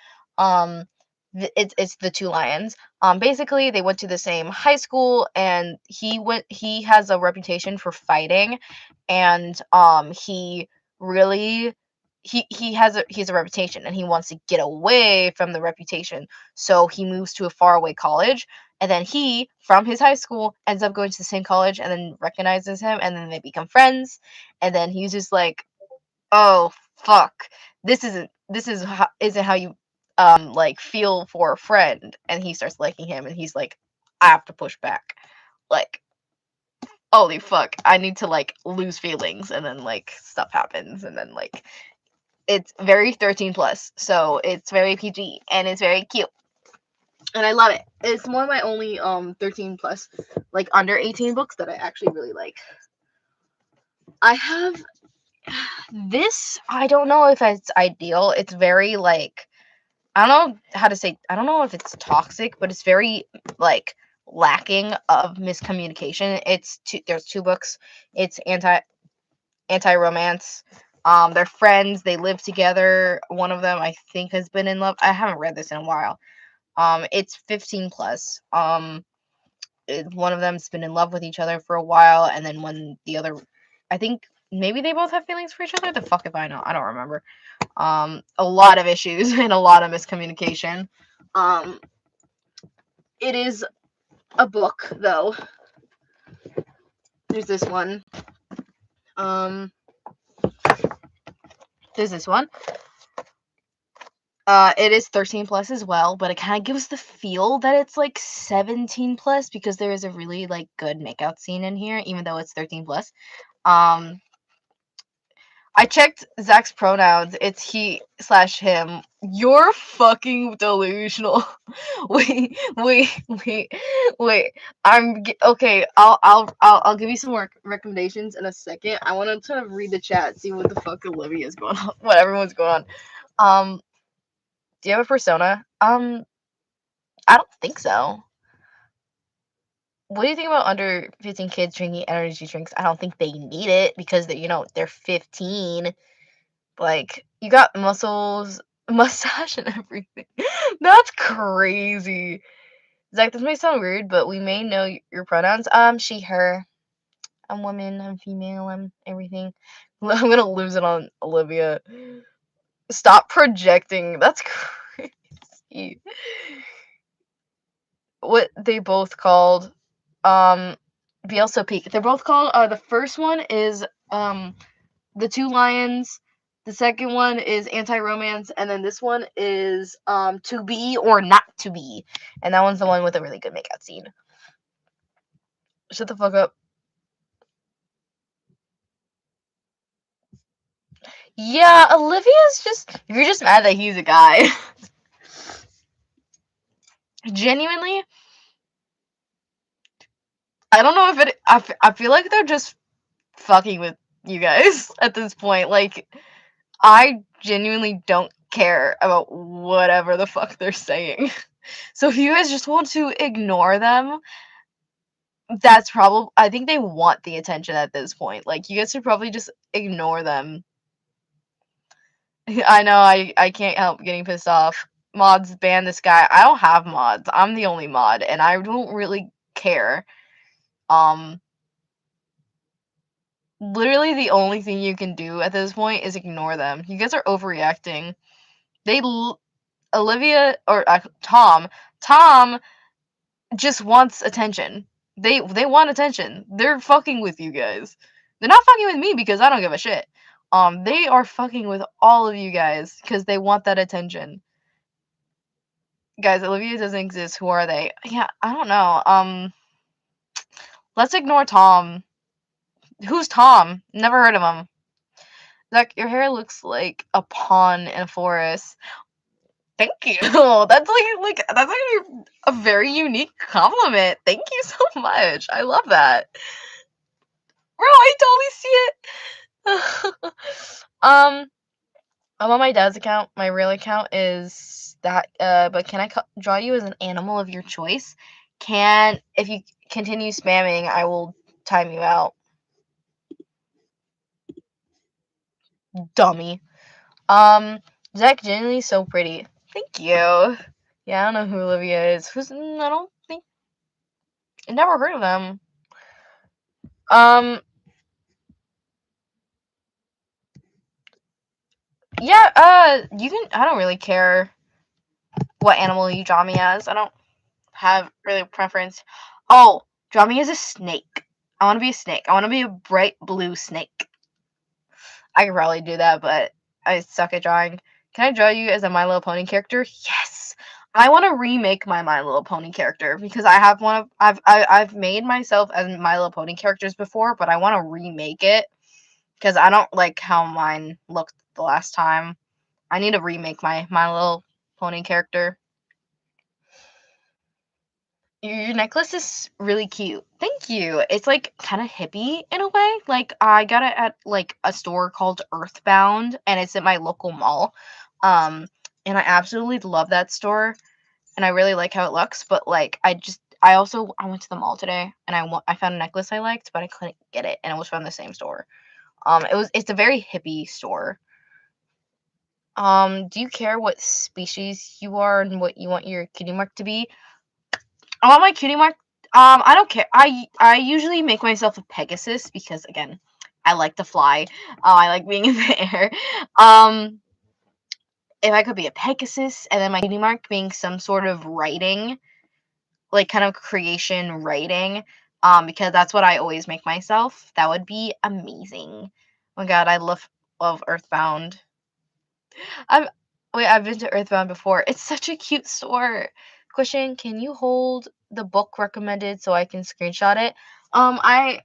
A: It's the Two Lions. Basically they went to the same high school, and he has a reputation for fighting, and he really he has a reputation, and he wants to get away from the reputation, so he moves to a faraway college, and then he from his high school ends up going to the same college and then recognizes him, and then they become friends, and then he's just like, oh fuck, isn't how you like feel for a friend, and he starts liking him, and he's like, I have to push back, like, holy fuck, I need to like lose feelings, and then like stuff happens, and then like it's very 13 plus, so it's very PG and it's very cute. And I love it. It's one of my only 13 plus, like under 18 books that I actually really like. I have this, I don't know if it's ideal. It's very like, I don't know how to say, I don't know if it's toxic, but it's very like lacking of miscommunication. There's two books. It's anti-romance. They're friends, they live together. One of them I think has been in love. I haven't read this in a while. It's 15 plus. One of them's been in love with each other for a while, and then when the other, I think maybe they both have feelings for each other. The fuck if I know. I don't remember. A lot of issues and a lot of miscommunication. It is a book though. There's this one. There's this one. It is 13 plus as well, but it kind of gives the feel that it's like 17 plus because there is a really like good makeout scene in here, even though it's 13 plus. I checked Zach's pronouns. It's he/him. You're fucking delusional. wait. Okay. I'll give you some more recommendations in a second. I want to sort of read the chat, see what the fuck Olivia's going on, what everyone's going on. Do you have a persona? I don't think so. What do you think about under 15 kids drinking energy drinks? I don't think they need it because they're 15. Like, you got muscles, mustache, and everything. That's crazy. Zach, this may sound weird, but we may know your pronouns. She, her. I'm woman, I'm female, I'm everything. I'm gonna lose it on Olivia. Stop projecting. That's crazy. What they both called, Be Also Peak. They're both called, the first one is, The Two Lions. The second one is Anti-Romance, and then this one is To Be or Not to Be, and that one's the one with a really good makeout scene. Shut the fuck up. Yeah, Olivia's you're just mad that he's a guy. Genuinely, I don't know if I feel like they're just fucking with you guys at this point. Like, I genuinely don't care about whatever the fuck they're saying. So if you guys just want to ignore them, that's probably, I think they want the attention at this point. Like, you guys should probably just ignore them. I know, I can't help getting pissed off. Mods ban this guy. I don't have mods. I'm the only mod, and I don't really care. Literally the only thing you can do at this point is ignore them. You guys are overreacting. Olivia or Tom just wants attention. They want attention. They're fucking with you guys. They're not fucking with me because I don't give a shit. They are fucking with all of you guys because they want that attention. Guys, Olivia doesn't exist. Who are they? Yeah, I don't know. Let's ignore Tom. Who's Tom? Never heard of him. Zach, your hair looks like a pond in a forest. Thank you. That's that's a very unique compliment. Thank you so much. I love that. Bro, I totally see it. I'm on my dad's account. My real account is that, but can I draw you as an animal of your choice? If you continue spamming, I will time you out. Dummy. Zach, genuinely so pretty. Thank you. Yeah, I don't know who Olivia is. I don't think, I never heard of them. Yeah, you can, I don't really care what animal you draw me as. I don't have really a preference. Oh, draw me as a snake. I want to be a snake. I want to be a bright blue snake. I could probably do that, but I suck at drawing. Can I draw you as a My Little Pony character? Yes. I want to remake my My Little Pony character because I have I've made myself as My Little Pony characters before, but I want to remake it because I don't like how mine looked the last time. I need to remake my My Little Pony character. Your necklace is really cute. Thank you. It's like kind of hippie in a way. Like, I got it at like a store called Earthbound, and it's at my local mall. And I absolutely love that store, and I really like how it looks. But like, I went to the mall today, and I found a necklace I liked, but I couldn't get it, and it was from the same store. It's a very hippie store. Do you care what species you are and what you want your cutie mark to be? I want my cutie mark. I don't care. I usually make myself a Pegasus because, again, I like to fly. I like being in the air. If I could be a Pegasus, and then my cutie mark being some sort of writing, like kind of creation writing, because that's what I always make myself. That would be amazing. Oh my god, I love Earthbound. I've been to Earthbound before. It's such a cute store. Question, can you hold the book recommended so I can screenshot it?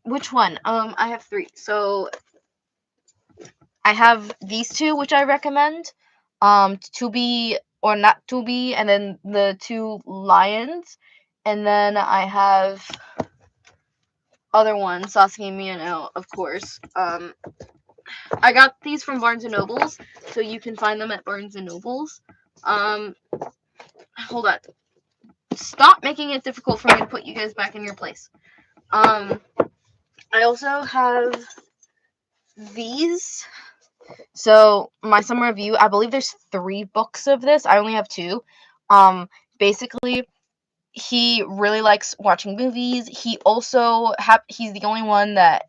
A: Which one? I have 3. So I have these 2 which I recommend. To be or not to be, and then the 2 lions. And then I have other ones, Sasuke and Miyano, of course. I got these from Barnes & Nobles, so you can find them at Barnes & Nobles. Hold on. Stop making it difficult for me to put you guys back in your place. I also have these. So, my summer review, I believe there's 3 books of this. I only have 2. Basically, he really likes watching movies. He also he's the only one that,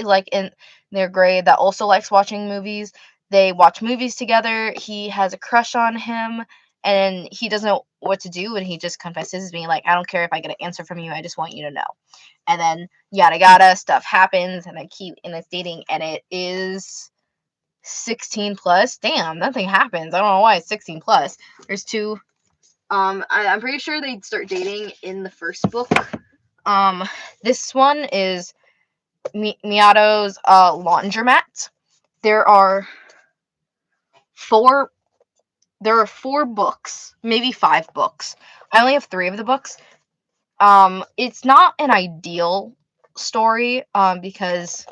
A: like, in their grade that also likes watching movies. They watch movies together. He has a crush on him, and he doesn't know what to do, and he just confesses, being like, I don't care if I get an answer from you, I just want you to know. And then yada yada stuff happens, and it's dating, and it is 16 plus. Damn, nothing happens. I don't know why it's 16 plus. There's 2. I'm pretty sure they'd start dating in the first book. This one is Miyato's laundromat. There are 4 books, maybe 5 books. I only have 3 of the books. It's not an ideal story, because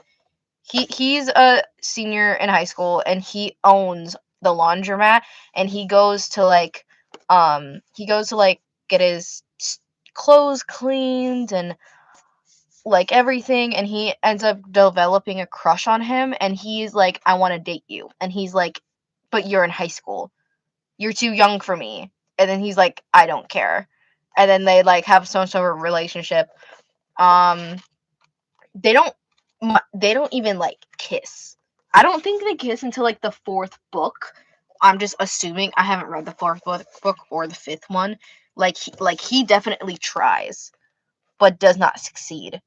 A: he's a senior in high school, and he owns the laundromat, and he goes to get his clothes cleaned and like everything, and he ends up developing a crush on him, and he's like, I want to date you, and he's like, but you're in high school, you're too young for me. And then he's like, I don't care. And then they like have some sort of relationship. um they don't even like kiss. I don't think they kiss until like the 4th book. I'm just assuming. I haven't read the 4th book or the 5th one. He definitely tries but does not succeed.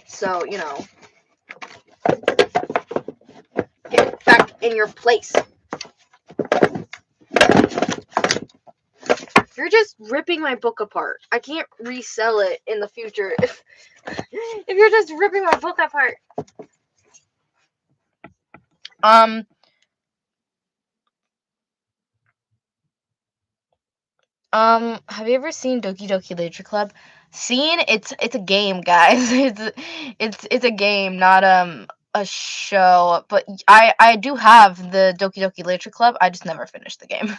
A: So, get back in your place. You're just ripping my book apart. I can't resell it in the future if you're just ripping my book apart. Have you ever seen Doki Doki Literature Club? It's a game, guys. It's a game, not a show. But I do have the Doki Doki Literature Club. I just never finished the game.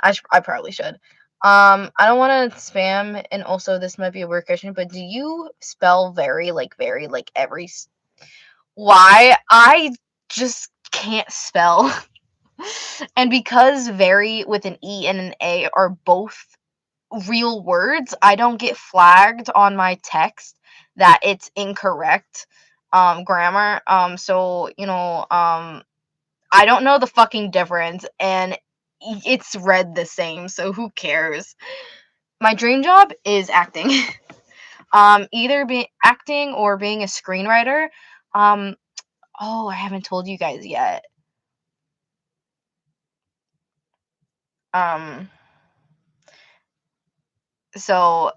A: I probably should. I don't want to spam, and also this might be a weird question, but do you spell very every? Why? I just can't spell. And because very with an E and an A are both real words, I don't get flagged on my text that it's incorrect grammar. So, I don't know the fucking difference, and it's read the same, so who cares? My dream job is acting. Either be acting or being a screenwriter. Oh, I haven't told you guys yet. Um, so,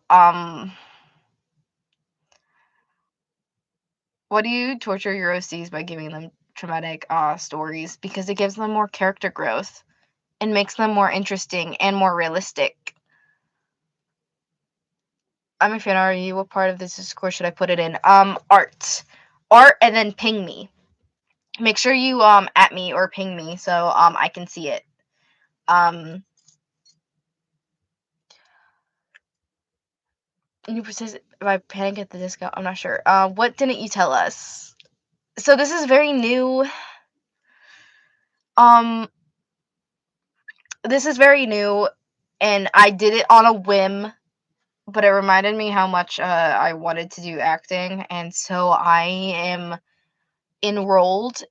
A: what do you torture your OCs by giving them traumatic stories? Because it gives them more character growth and makes them more interesting and more realistic. I'm a fan. Are you? What part of this Discord should I put it in? Art, and then ping me. Make sure you at me or ping me so I can see it. You persist if I panic at the disco. I'm not sure. What didn't you tell us? So this is very new. This is very new, and I did it on a whim, but it reminded me how much I wanted to do acting, and so I am enrolled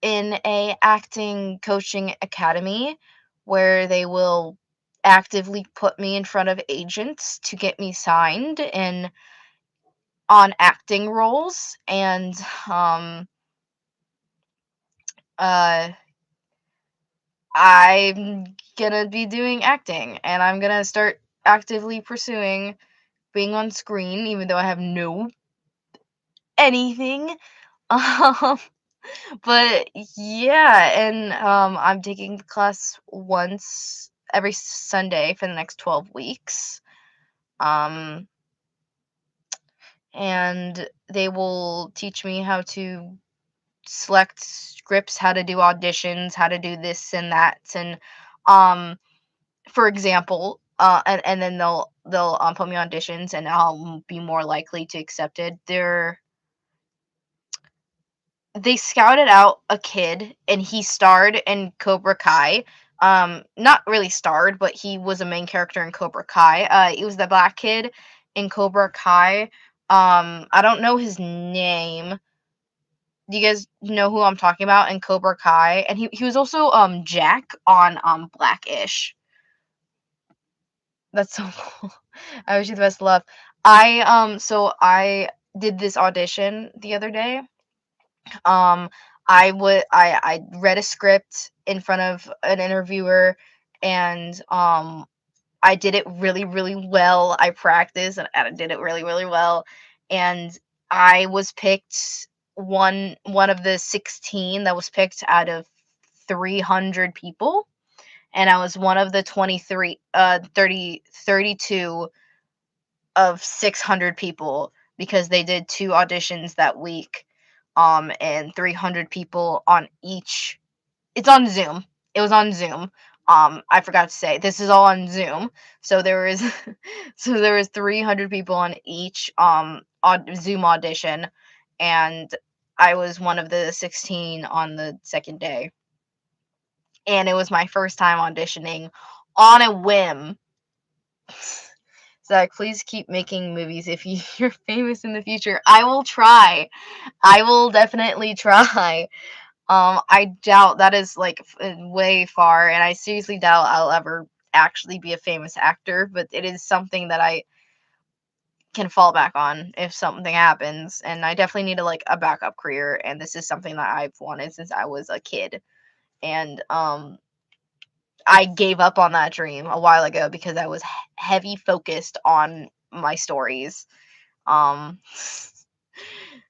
A: in a acting coaching academy where they will actively put me in front of agents to get me signed in on acting roles, and um uh I'm gonna be doing acting, and I'm gonna start actively pursuing being on screen, even though I have no anything. Um, but yeah, and I'm taking the class once every Sunday for the next 12 weeks. Um, and they will teach me how to select scripts, how to do auditions, how to do this and that, and um for example, and then they'll put me on auditions, and I'll be more likely to accepted. They scouted out a kid, and he starred in Cobra Kai. Not really starred, but he was a main character in Cobra Kai. He was the black kid in Cobra Kai. I don't know his name. Do you guys know who I'm talking about in Cobra Kai? And he was also Jack on Blackish. That's so cool. I wish you the best of luck. I did this audition the other day. Um, I read a script in front of an interviewer, and I did it really, really well. I practiced, and I did it really, really well. And I was picked one of the 16 that was picked out of 300 people, and I was one of the 32 of 600 people, because they did two auditions that week, and 300 people on each. It's on Zoom. It was on Zoom. I forgot to say this is all on Zoom. So there was so there was 300 people on each Zoom audition, and I was one of the 16 on the second day. And it was my first time auditioning on a whim. Zach, please keep making movies if you're famous in the future. I will try. I will definitely try. I doubt that is like way far, and I seriously doubt I'll ever actually be a famous actor, but it is something that I can fall back on if something happens, and I definitely need a backup career, and this is something that I've wanted since I was a kid. And I gave up on that dream a while ago because I was heavy focused on my stories. Um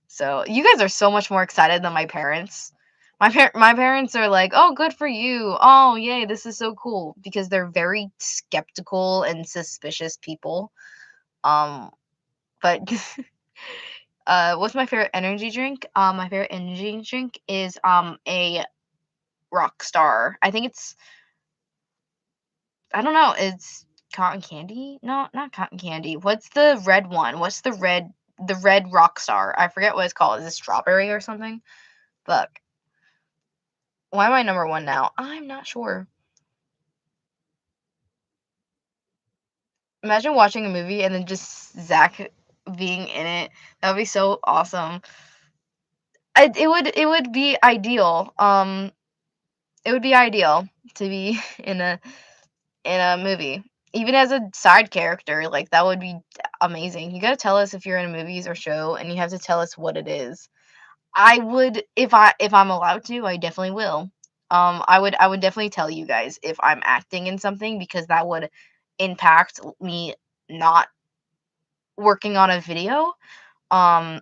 A: So you guys are so much more excited than my parents. My parents are like, "Oh, good for you. Oh, yay, this is so cool," because they're very skeptical and suspicious people. Um, but what's my favorite energy drink? My favorite energy drink is a rock star. I think it's I don't know, it's cotton candy? No, not cotton candy. What's the red one? What's the red rock star? I forget what it's called. Is it strawberry or something? But why am I number one now? I'm not sure. Imagine watching a movie and then just Zach being in it. That would be so awesome. It would be ideal. It would be ideal to be in a movie, even as a side character. Like that would be amazing. You gotta tell us if you're in movies or show, and you have to tell us what it is. I would if I'm allowed to, I definitely will. I would definitely tell you guys if I'm acting in something, because that would impact me not working on a video. Um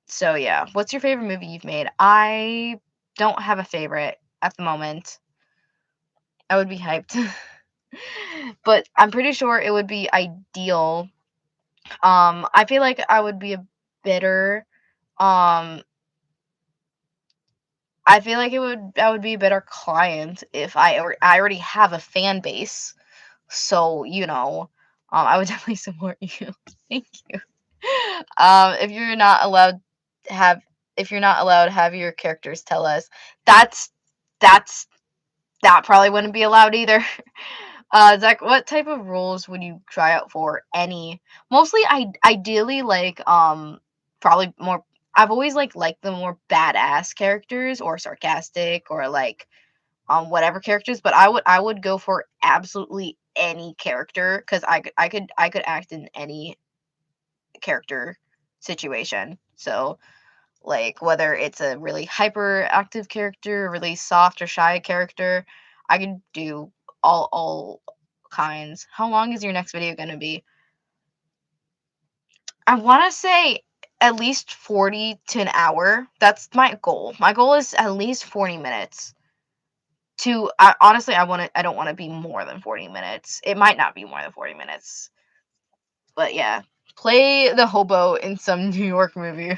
A: so yeah, what's your favorite movie you've made? I don't have a favorite at the moment. I would be hyped. But I'm pretty sure it would be ideal. I feel like I would be a better um I feel like I would be a better client if I already have a fan base. So, I would definitely support you. Thank you. If you're not allowed to have if you're not allowed, have your characters tell us. That's that's that probably wouldn't be allowed either. Zach, what type of roles would you try out for? Any? Mostly, ideally like probably more. I've always liked the more badass characters, or sarcastic, or like whatever characters. But I would go for absolutely any character, because I could act in any character situation. So like whether it's a really hyperactive character, a really soft or shy character, I can do all kinds. How long is your next video gonna be? I want to say at least 40 to an hour. That's my goal. My goal is at least 40 minutes. Honestly, I don't want to be more than 40 minutes. It might not be more than 40 minutes. But yeah, play the hobo in some New York movie.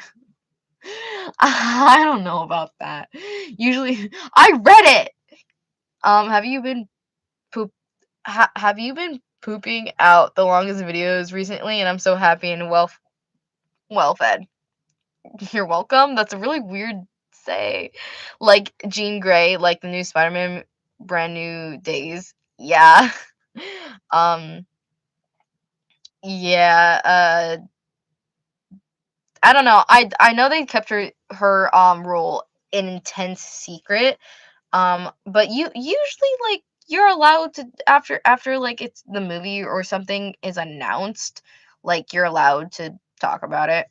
A: I don't know about that. Usually, I read it. Have you been have you been pooping out the longest videos recently? And I'm so happy and well fed. You're welcome. That's a really weird say. Like Jean Grey, like the new Spider-Man Brand New Days. Yeah. um yeah, I don't know. I know they kept her role an intense secret. But you usually like you're allowed to after like it's the movie or something is announced, like you're allowed to talk about it.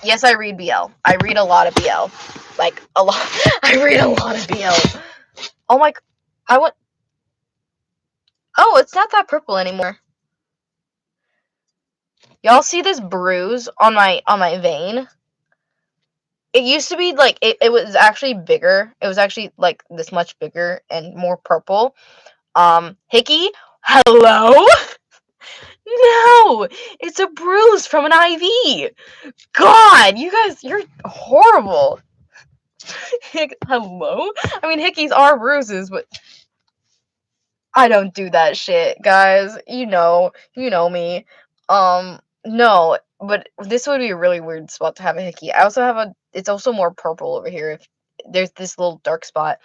A: Yes, I read BL. I read a lot of BL. Like a lot. I read a lot of BL. Oh my I went Oh, it's not that purple anymore. Y'all see this bruise on my vein? It used to be like it was actually bigger. It was actually like this much bigger and more purple. Hickey, hello? No, it's a bruise from an IV. God, you guys, you're horrible. Hello? I mean, hickeys are bruises, but I don't do that shit, guys. You know me. No, but this would be a really weird spot to have a hickey. I also have it's also more purple over here. There's this little dark spot.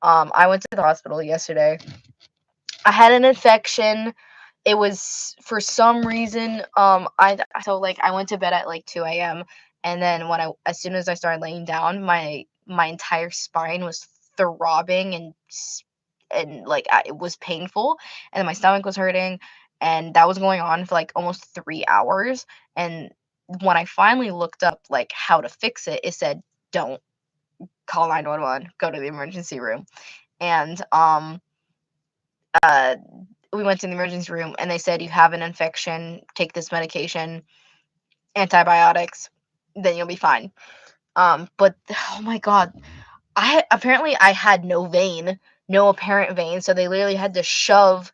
A: I went to the hospital yesterday. I had an infection. It was for some reason, I went to bed at like 2 a.m. and then as soon as I started laying down, my entire spine was throbbing and like it was painful, and my stomach was hurting, and that was going on for like almost 3 hours. And when I finally looked up like how to fix it, it said don't call 911, go to the emergency room. And uh we went to the emergency room and they said you have an infection, take this medication, antibiotics, then you'll be fine. But oh my god, I had no vein, no apparent vein, so they literally had to shove.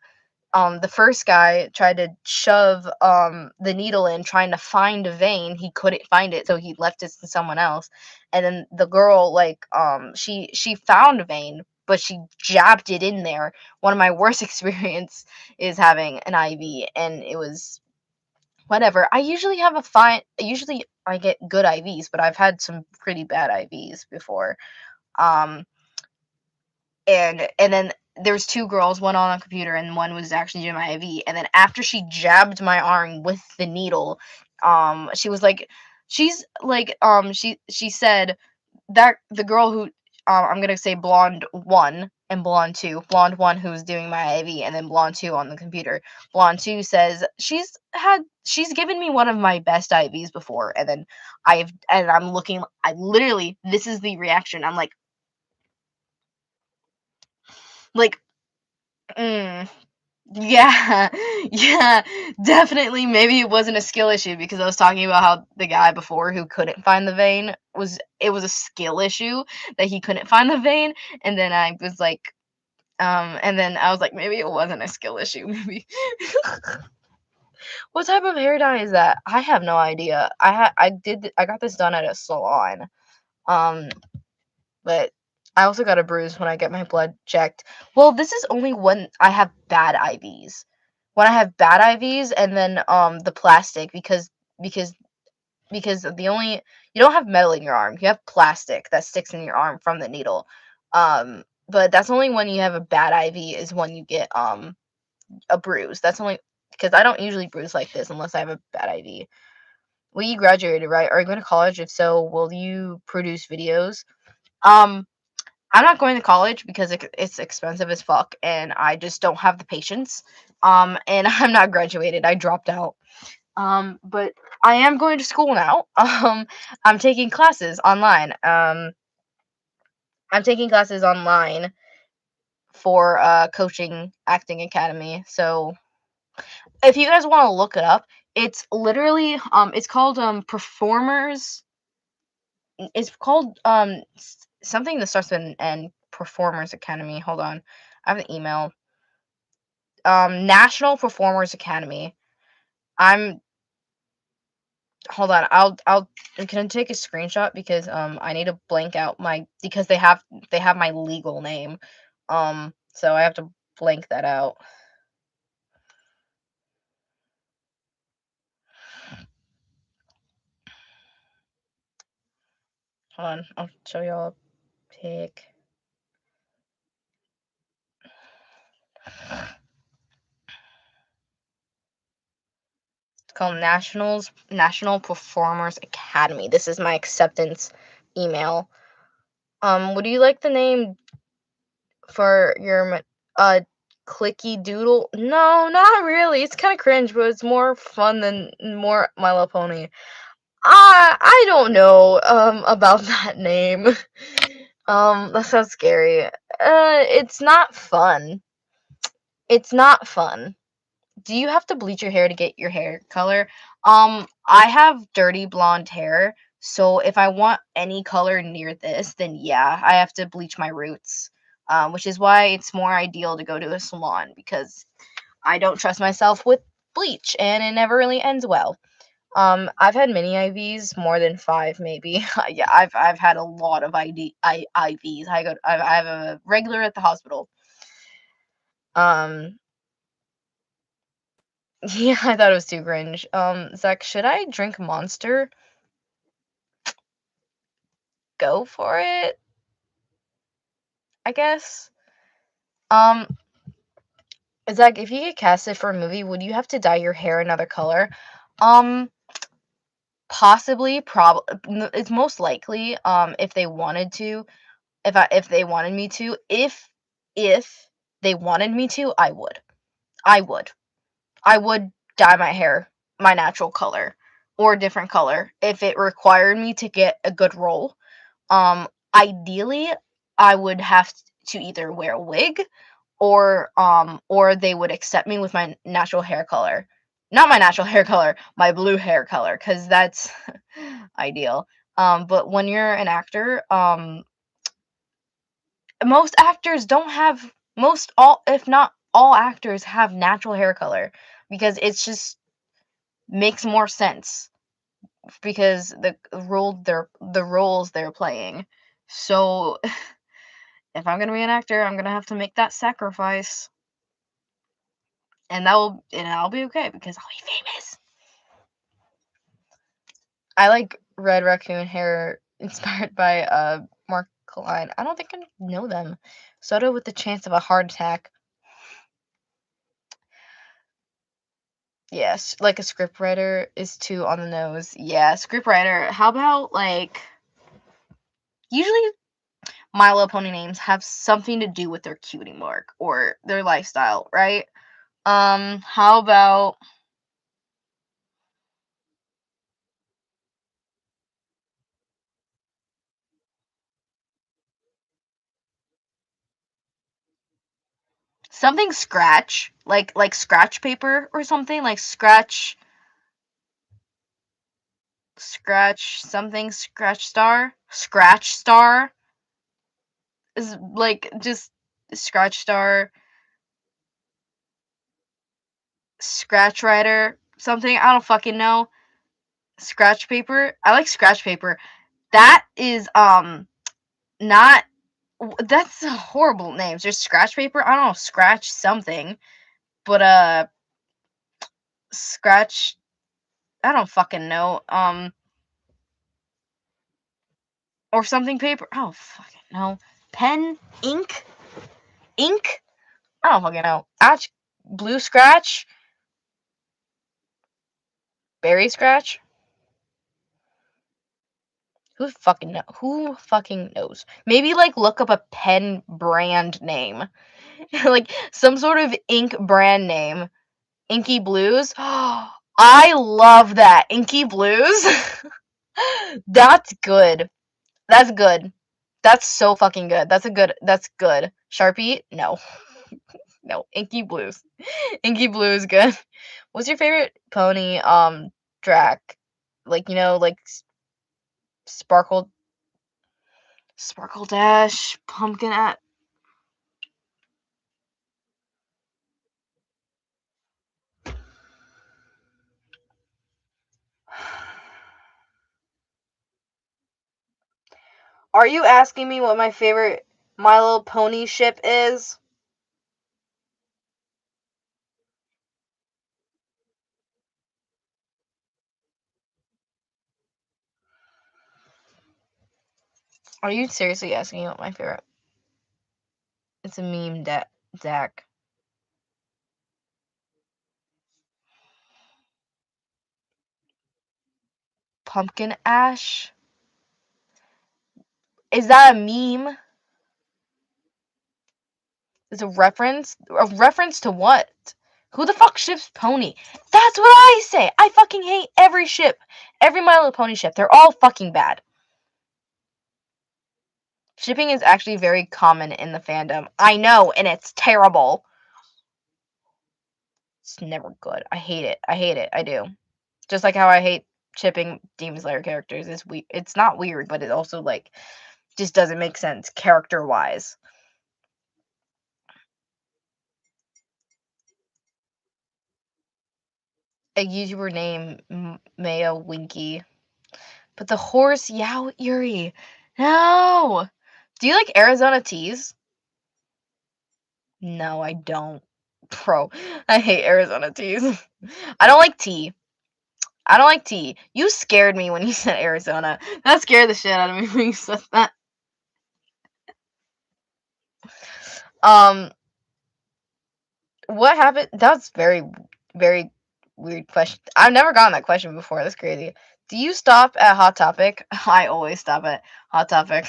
A: The first guy tried to shove the needle in, trying to find a vein. He couldn't find it, so he left it to someone else. And then the girl, like, she found a vein, but she jabbed it in there. One of my worst experience is having an IV, and it was whatever. Usually I get good IVs, but I've had some pretty bad IVs before. Um, and then there's two girls, one on a computer and one was actually doing my IV. And then after she jabbed my arm with the needle, she was like, she said that the girl who I'm gonna say blonde one and blonde two, blonde one who's doing my IV, and then blonde two on the computer. Blonde two says she's given me one of my best IVs before, and then I'm looking, I literally, this is the reaction. I'm like, mm, yeah, yeah, definitely. Maybe it wasn't a skill issue because I was talking about how the guy before who couldn't find the vein it was a skill issue that he couldn't find the vein, and then I was like, maybe it wasn't a skill issue, maybe. What type of hair dye is that? I have no idea. I got this done at a salon. Um, but I also got a bruise when I get my blood checked. Well, this is only when I have bad IVs. When I have bad IVs and then the plastic because the only you don't have metal in your arm. You have plastic that sticks in your arm from the needle. But that's only when you have a bad IV is when you get a bruise. That's only because I don't usually bruise like this unless I have a bad IV. Well, you graduated, right? Are you going to college? If so, will you produce videos? Um I'm not going to college because it's expensive as fuck, and I just don't have the patience. And I'm not graduated. I dropped out. But I am going to school now. I'm taking classes online. I'm taking classes online for coaching acting academy. So if you guys want to look it up, it's literally it's called performers. It's called something that starts with an N. Performers Academy. Hold on, I have an email. National Performers Academy. I'm hold on. I'll can I take a screenshot because I need to blank out my because they have my legal name. So I have to blank that out. Hold on. I'll show y'all a pic. It's called National Performers Academy. This is my acceptance email. Would you like the name for your clicky doodle? No, not really. It's kind of cringe, but it's more fun than more My Little Pony. I don't know about that name. That sounds scary. It's not fun. It's not fun. Do you have to bleach your hair to get your hair color? I have dirty blonde hair, so if I want any color near this, then yeah, I have to bleach my roots. Which is why it's more ideal to go to a salon because I don't trust myself with bleach and it never really ends well. I've had mini IVs, more than 5 maybe. Yeah, I've had a lot of IVs. I have a regular at the hospital. Um, yeah, I thought it was too cringe. Zach, should I drink Monster? Go for it, I guess. Um, Zach, if you get casted for a movie, would you have to dye your hair another color? Um, Possibly, it's most likely, if they wanted to, if they wanted me to, if they wanted me to, I would. I would. I would dye my hair my natural color or a different color if it required me to get a good role. Ideally, I would have to either wear a wig or they would accept me with my natural hair color. Not my natural hair color, my blue hair color, because that's ideal. But when you're an actor, most actors don't have most all if not all actors have natural hair color because it's just makes more sense because the roles they're playing. So if I'm gonna be an actor, I'm gonna have to make that sacrifice, and I'll be okay because I'll be famous. I like Red Raccoon hair inspired by Mark Klein. I don't think I know them. Soda with the chance of a heart attack. Yes, like a scriptwriter is too on the nose. Yeah, scriptwriter. How about like usually My Little Pony names have something to do with their cutie mark or their lifestyle, right? How about something scratch, like scratch paper or something, like scratch something scratch star? Scratch star is like just scratch star, scratch writer, something, I don't fucking know. Scratch paper. I like scratch paper. That is not that's a horrible names. There's scratch paper. I don't know, scratch something, but scratch. I don't fucking know. Or something paper. I don't fucking know. Pen, ink. I don't fucking know. Ouch. Blue scratch, berry scratch. Who fucking knows? Maybe like look up a pen brand name. Like some sort of ink brand name. Inky Blues. I love that. Inky Blues. That's good. That's good. That's so fucking good. That's good. Sharpie? No. No. Inky Blues. Inky Blue is good. What's your favorite pony, Drac? Like, like Sparkle Sparkle Dash, Pumpkin at Are you asking me what my favorite My Little Pony ship is? Are you seriously asking me what my favorite? It's a meme, Zach. Pumpkin Ash? Is that a meme? Is a reference? A reference to what? Who the fuck ships Pony? That's what I say! I fucking hate every ship. Every My Little Pony ship. They're all fucking bad. Shipping is actually very common in the fandom. I know, and it's terrible. It's never good. I hate it. I hate it. I do. Just like how I hate shipping Demon Slayer characters. It's not weird, but it also like just doesn't make sense character wise. A YouTuber named Mayo Winky. But the horse Yao Yuri. No. Do you like Arizona teas? No, I don't. Bro, I hate Arizona teas. I don't like tea. I don't like tea. You scared me when you said Arizona. That scared the shit out of me when you said that. Um, what happened? That's very, very weird question. I've never gotten that question before. That's crazy. Do you stop at Hot Topic? I always stop at Hot Topic.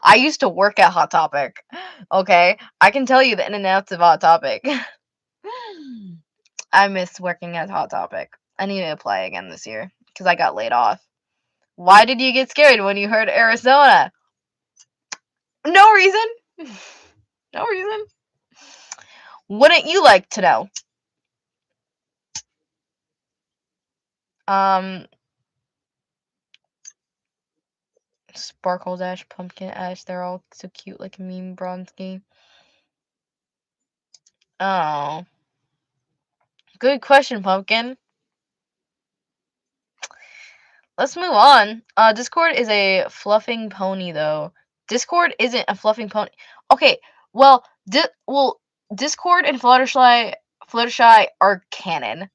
A: I used to work at Hot Topic. Okay, I can tell you the in and outs of Hot Topic. I miss working at Hot Topic. I need to apply again this year because I got laid off. Why did you get scared when you heard Arizona? No reason. No reason. Wouldn't you like to know? Um, Sparkle Dash, Pumpkin Ash, they're all so cute like a meme Bronski. Oh. Good question, Pumpkin. Let's move on. Discord is a fluffing pony, though. Discord isn't a fluffing pony. Okay, well, Discord and Fluttershy are canon.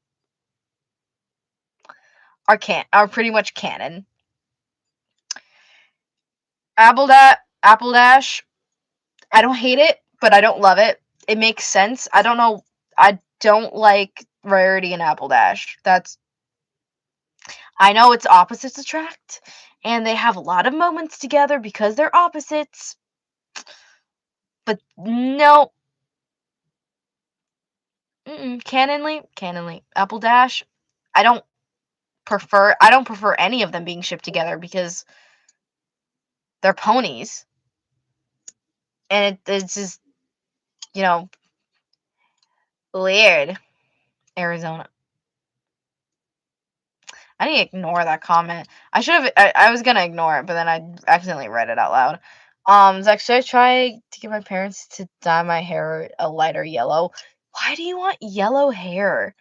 A: Are pretty much canon. Apple Dash, I don't hate it, but I don't love it. It makes sense. I don't know. I don't like Rarity and Apple Dash. I know it's opposites attract, and they have a lot of moments together because they're opposites. But no, canonly, Apple Dash. I don't prefer any of them being shipped together because they're ponies, and it's just weird. Arizona. I need to ignore that comment. I was gonna ignore it, but then I accidentally read it out loud. Zach, should I try to get my parents to dye my hair a lighter yellow? Why do you want yellow hair?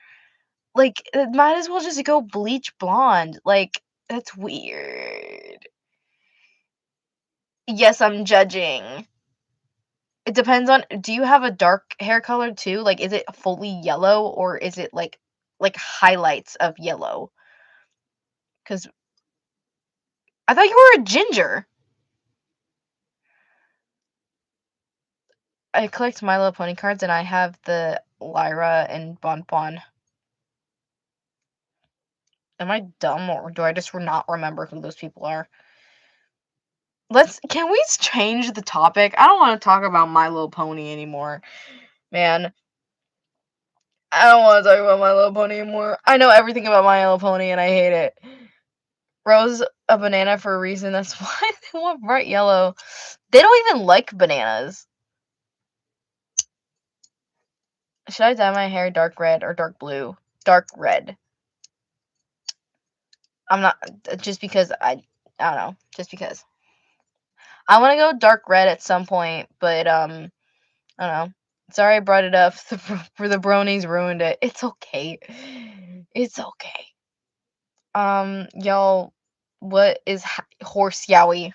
A: Like, it might as well just go bleach blonde. Like, that's weird. Yes, I'm judging. It depends on, do you have a dark hair color too? Like, is it fully yellow or is it like highlights of yellow? Because I thought you were a ginger. I collect My Little Pony cards, and I have the Lyra and Bonbon. Am I dumb, or do I just not remember who those people are? Can we change the topic? I don't want to talk about My Little Pony anymore, man. I don't want to talk about My Little Pony anymore. I know everything about My Little Pony and I hate it. Rose a banana for a reason. That's why they want bright yellow. They don't even like bananas. Should I dye my hair dark red or dark blue? Dark red. I'm not, just because I don't know. Just because. I want to go dark red at some point, but I don't know. Sorry I brought it up. For the bronies ruined it. It's okay. It's okay. Y'all, what is horse yowie?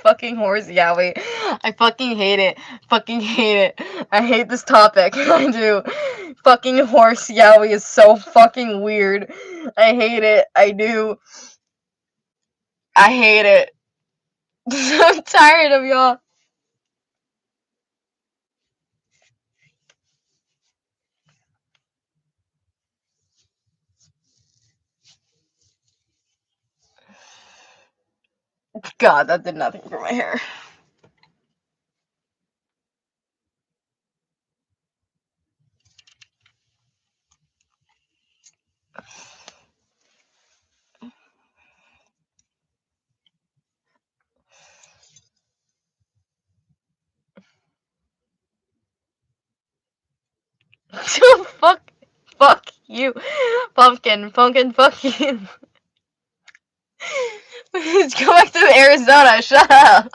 A: Fucking horse yowie. I fucking hate it. Fucking hate it. I hate this topic. I do. Fucking horse yowie is so fucking weird. I hate it. I do. I hate it. I'm tired of y'all. God, that did nothing for my hair. Fuck you. Pumpkin, fuck you. Let's go back to Arizona, shut up.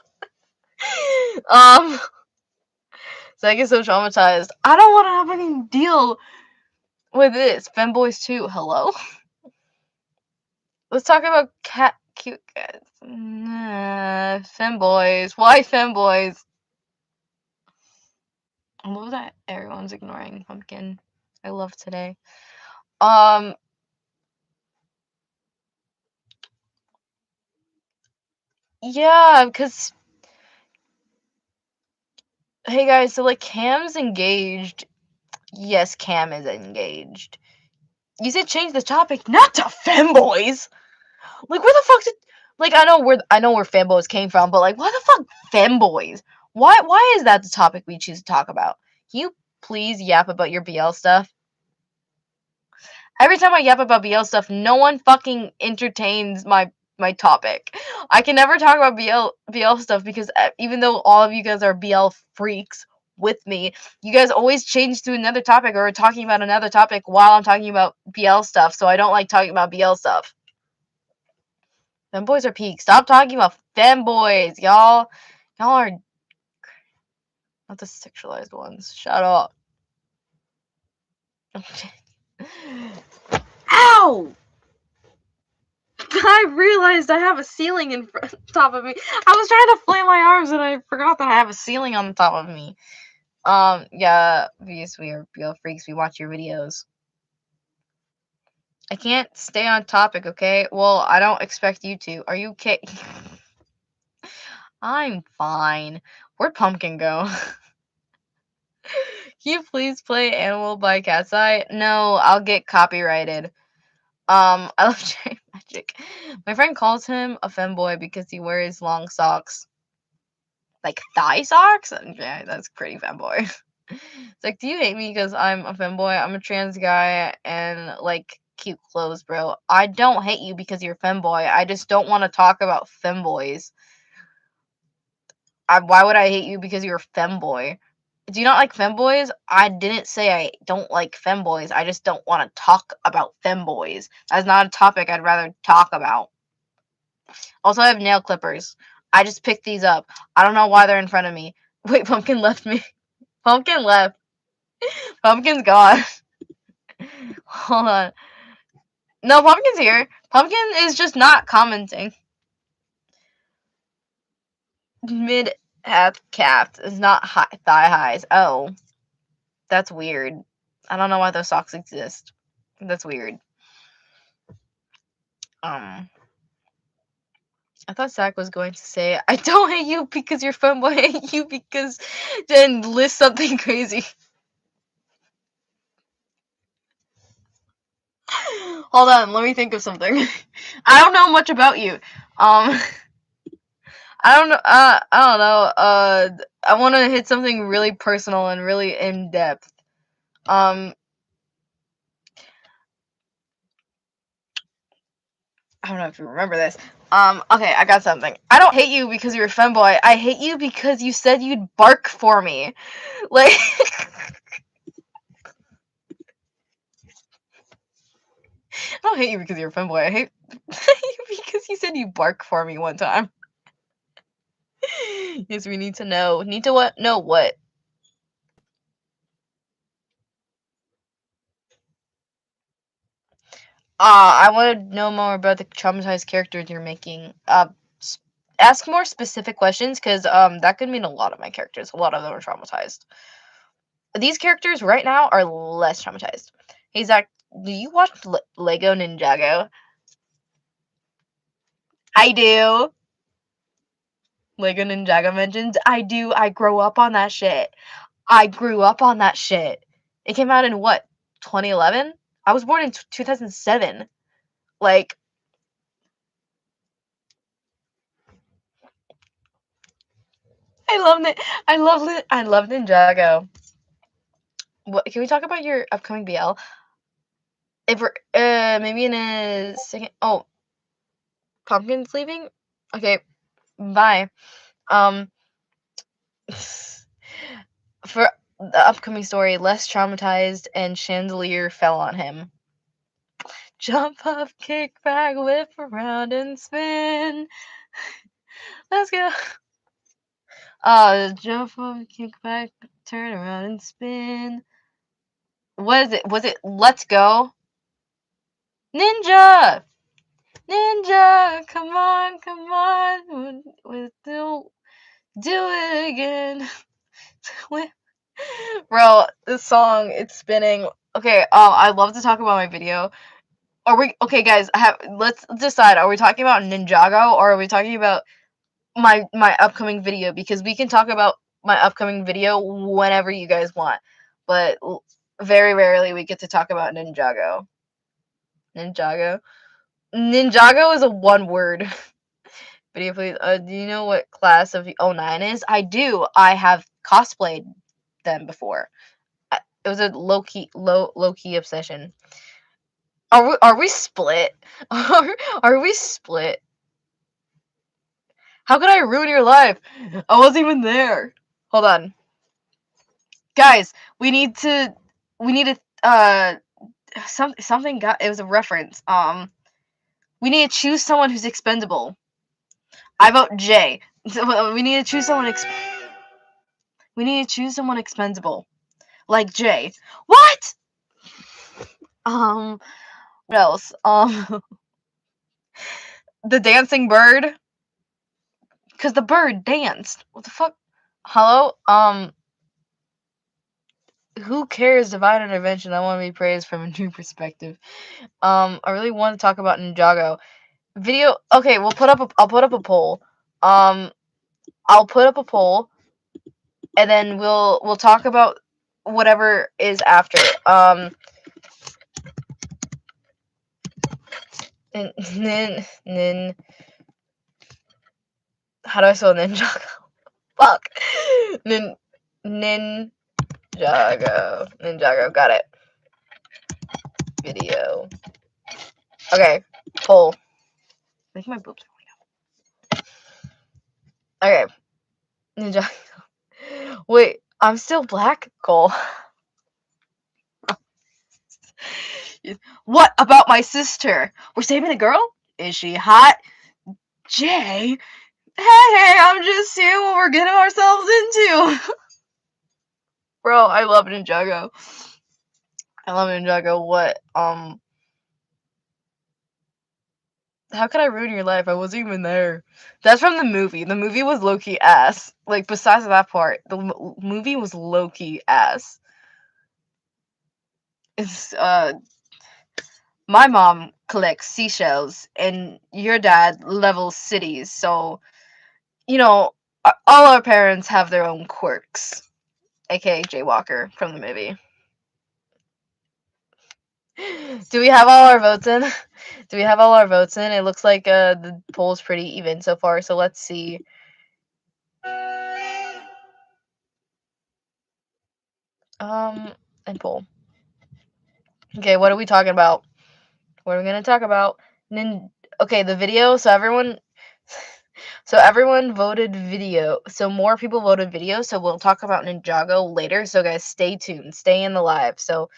A: So I get so traumatized. I don't want to have any deal with this. Femboys too, hello? Let's talk about cute guys. Femboys. Why femboys? I love that everyone's ignoring Pumpkin. I love today. Yeah, because hey guys, so like Cam's engaged. Yes, Cam is engaged. You said change the topic, not to femboys. Like where the fuck did like I know where femboys came from, but like why the fuck femboys? Why is that the topic we choose to talk about? Can you please yap about your BL stuff? Every time I yap about BL stuff, no one fucking entertains my topic. I can never talk about BL stuff because even though all of you guys are BL freaks with me, you guys always change to another topic or are talking about another topic while I'm talking about BL stuff, so I don't like talking about BL stuff. Femboys are peak. Stop talking about femboys, y'all. Y'all are not the sexualized ones. Shut up. Ow! I realized I have a ceiling in top of me. I was trying to flame my arms and I forgot that I have a ceiling on the top of me. Yeah, because we are BL freaks. We watch your videos. I can't stay on topic, okay? Well, I don't expect you to. Are you okay? I'm fine. Where'd Pumpkin go? Can you please play Animal by Cat's Eye? No, I'll get copyrighted. I love Cherry Magic. My friend calls him a femboy because he wears long socks. Like thigh socks? Yeah, that's pretty femboy. It's like, do you hate me because I'm a femboy? I'm a trans guy and like cute clothes, bro. I don't hate you because you're a femboy. I just don't want to talk about femboys. Why would I hate you because you're a femboy? Do you not like femboys? I didn't say I don't like femboys. I just don't want to talk about femboys. That's not a topic I'd rather talk about. Also, I have nail clippers. I just picked these up. I don't know why they're in front of me. Wait, Pumpkin left me. Pumpkin left. Pumpkin's gone. Hold on. No, Pumpkin's here. Pumpkin is just not commenting. Mid-half capped is not high, thigh highs. Oh. That's weird. I don't know why those socks exist. That's weird. I thought Zach was going to say, I don't hate you because you're femboy, I hate you because then list something crazy. Hold on, let me think of something. I don't know much about you. I don't know, I want to hit something really personal and really in-depth. I don't know if you remember this. Okay, I got something. I don't hate you because you're a femboy. I hate you because you said you'd bark for me. Like, I don't hate you because you're a femboy. I hate you because you said you bark for me one time. Yes, we need to know. Need to what? Know what? I want to know more about the traumatized characters you're making. Ask more specific questions, because that could mean a lot of my characters. A lot of them are traumatized. These characters right now are less traumatized. Hey Zach, do you watch Lego Ninjago? I do. Lego Ninjago mentions. I do. I grew up on that shit. I grew up on that shit. It came out in what? 2011? I was born in 2007. Like, I love it. I love Ninjago. What, can we talk about your upcoming BL? If we're maybe in a second. Oh, Pumpkin's leaving. Okay, bye. For the upcoming story, less traumatized and chandelier fell on him. Jump up, kick back, whip around and spin. Let's go. Jump up, kick back, turn around and spin. What is it? Was it Let's Go? Ninja! Ninja! Come on. Do it again. Bro, this song, it's spinning. Okay, I'd love to talk about my video. Okay, guys, let's decide. Are we talking about Ninjago, or are we talking about my upcoming video? Because we can talk about my upcoming video whenever you guys want, but very rarely we get to talk about Ninjago. Ninjago is a one word video, please. Do you know what class of 09 is? I do. I have cosplayed them before. It was a low key obsession. Are we split? Are we split? How could I ruin your life? I wasn't even there. Hold on. Guys, we need to something got, it was a reference. We need to choose someone who's expendable. I vote J. So we need to choose someone expendable. Like J. What? What else? The dancing bird. Cause the bird danced. What the fuck? Hello? Who cares? Divine intervention. I want to be praised from a new perspective. I really want to talk about Ninjago. Video. Okay, I'll put up a poll. I'll put up a poll, and then we'll talk about whatever is after. How do I spell Ninjago? Fuck. Ninjago. Got it. Video. Okay. Poll. I think my boobs are going up. Okay. Ninjago. Wait. I'm still black, Cole. What about my sister? We're saving the girl? Is she hot? Jay? Hey, I'm just seeing what we're getting ourselves into. Bro, I love Ninjago. I love Ninjago. What, how could I ruin your life? I wasn't even there. That's from the movie. The movie was low-key ass. Like, besides that part, the movie was low-key ass. It's, my mom collects seashells, and your dad levels cities, so, you know, all our parents have their own quirks. AKA Jay Walker from the movie. Do we have all our votes in? Do we have all our votes in? It looks like the poll's pretty even so far, so let's see. And poll. Okay, what are we talking about? What are we gonna talk about? Okay, the video. So everyone voted video. So more people voted video. So we'll talk about Ninjago later. So guys, stay tuned. Stay in the live. So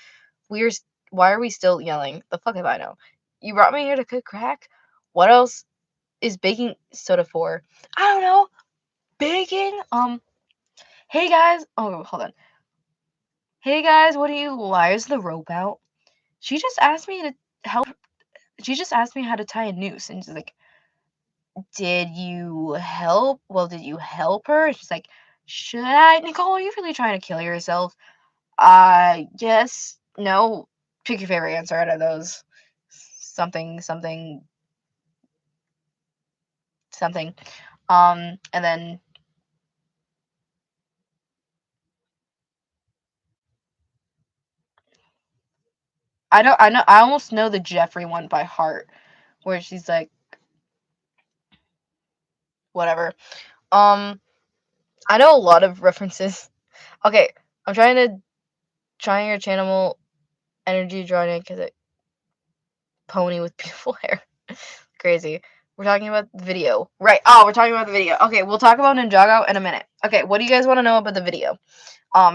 A: why are we still yelling? The fuck if I know. You brought me here to cook crack? What else is baking soda for? I don't know. Baking? Hey guys. Oh, hold on. Hey guys, why is the rope out? She just asked me to help. She just asked me how to tie a noose. And she's like, did you help? Well, did you help her? And she's like, should I? Nicole, are you really trying to kill yourself? Yes. No. Pick your favorite answer out of those. Something, something, something. And then I almost know the Jeffrey one by heart, where she's like, whatever. I know a lot of references. Okay, I'm trying your channel energy drawing because it pony with beautiful hair. Crazy. We're talking about the video. Right. Oh, we're talking about the video. Okay, we'll talk about Ninjago in a minute. Okay, what do you guys want to know about the video?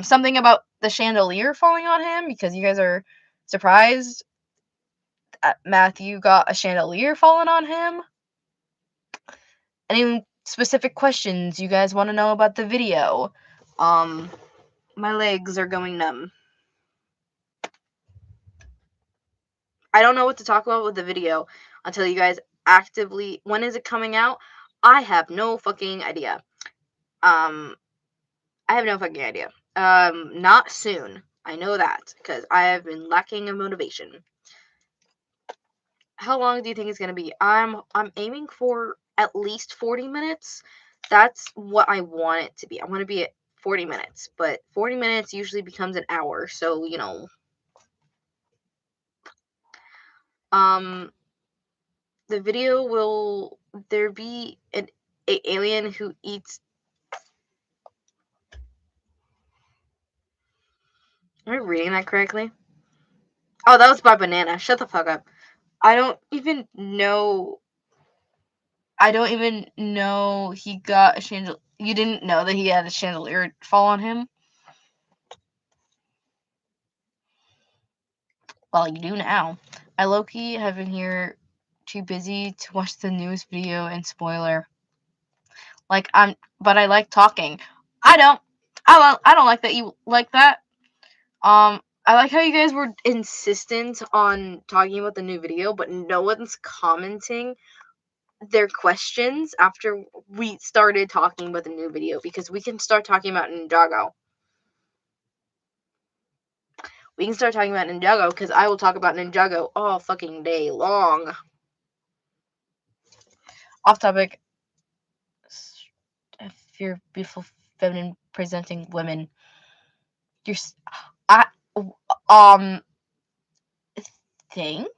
A: Something about the chandelier falling on him because you guys are surprised Matthew got a chandelier falling on him. Any specific questions you guys want to know about the video? My legs are going numb. I don't know what to talk about with the video until you guys actively. When is it coming out? I have no fucking idea. I have no fucking idea. Not soon. I know that because I have been lacking of motivation. How long do you think it's gonna be? I'm aiming for at least 40 minutes. That's what I want it to be. I want to be at 40 minutes, but 40 minutes usually becomes an hour. So you know, the video will there be an alien who eats. Am I reading that correctly? Oh, that was by Banana. Shut the fuck up. I don't even know he got a chandelier. You didn't know that he had a chandelier fall on him? Well, you do now. I low-key have been here too busy to watch the news video and spoiler. But I like talking. I don't like that you like that. I like how you guys were insistent on talking about the new video, but no one's commenting their questions after we started talking about the new video because we can start talking about Ninjago. We can start talking about Ninjago because I will talk about Ninjago all fucking day long. Off topic. If you're beautiful, feminine presenting women, you're. Thank you.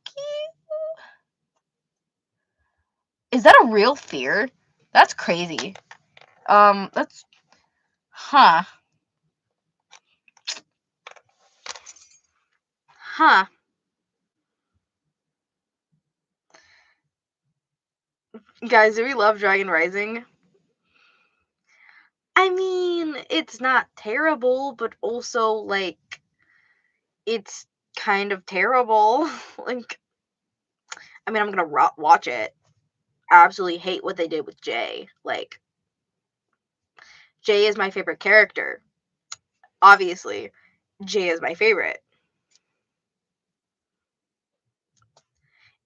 A: Is that a real fear? That's crazy. That's. Huh. Huh. Guys, do we love Dragon Rising? I mean, it's not terrible, but also, like, it's kind of terrible. Like, I mean, I'm gonna watch it. I absolutely hate what they did with Jay. Like, Jay is my favorite character. Obviously, Jay is my favorite.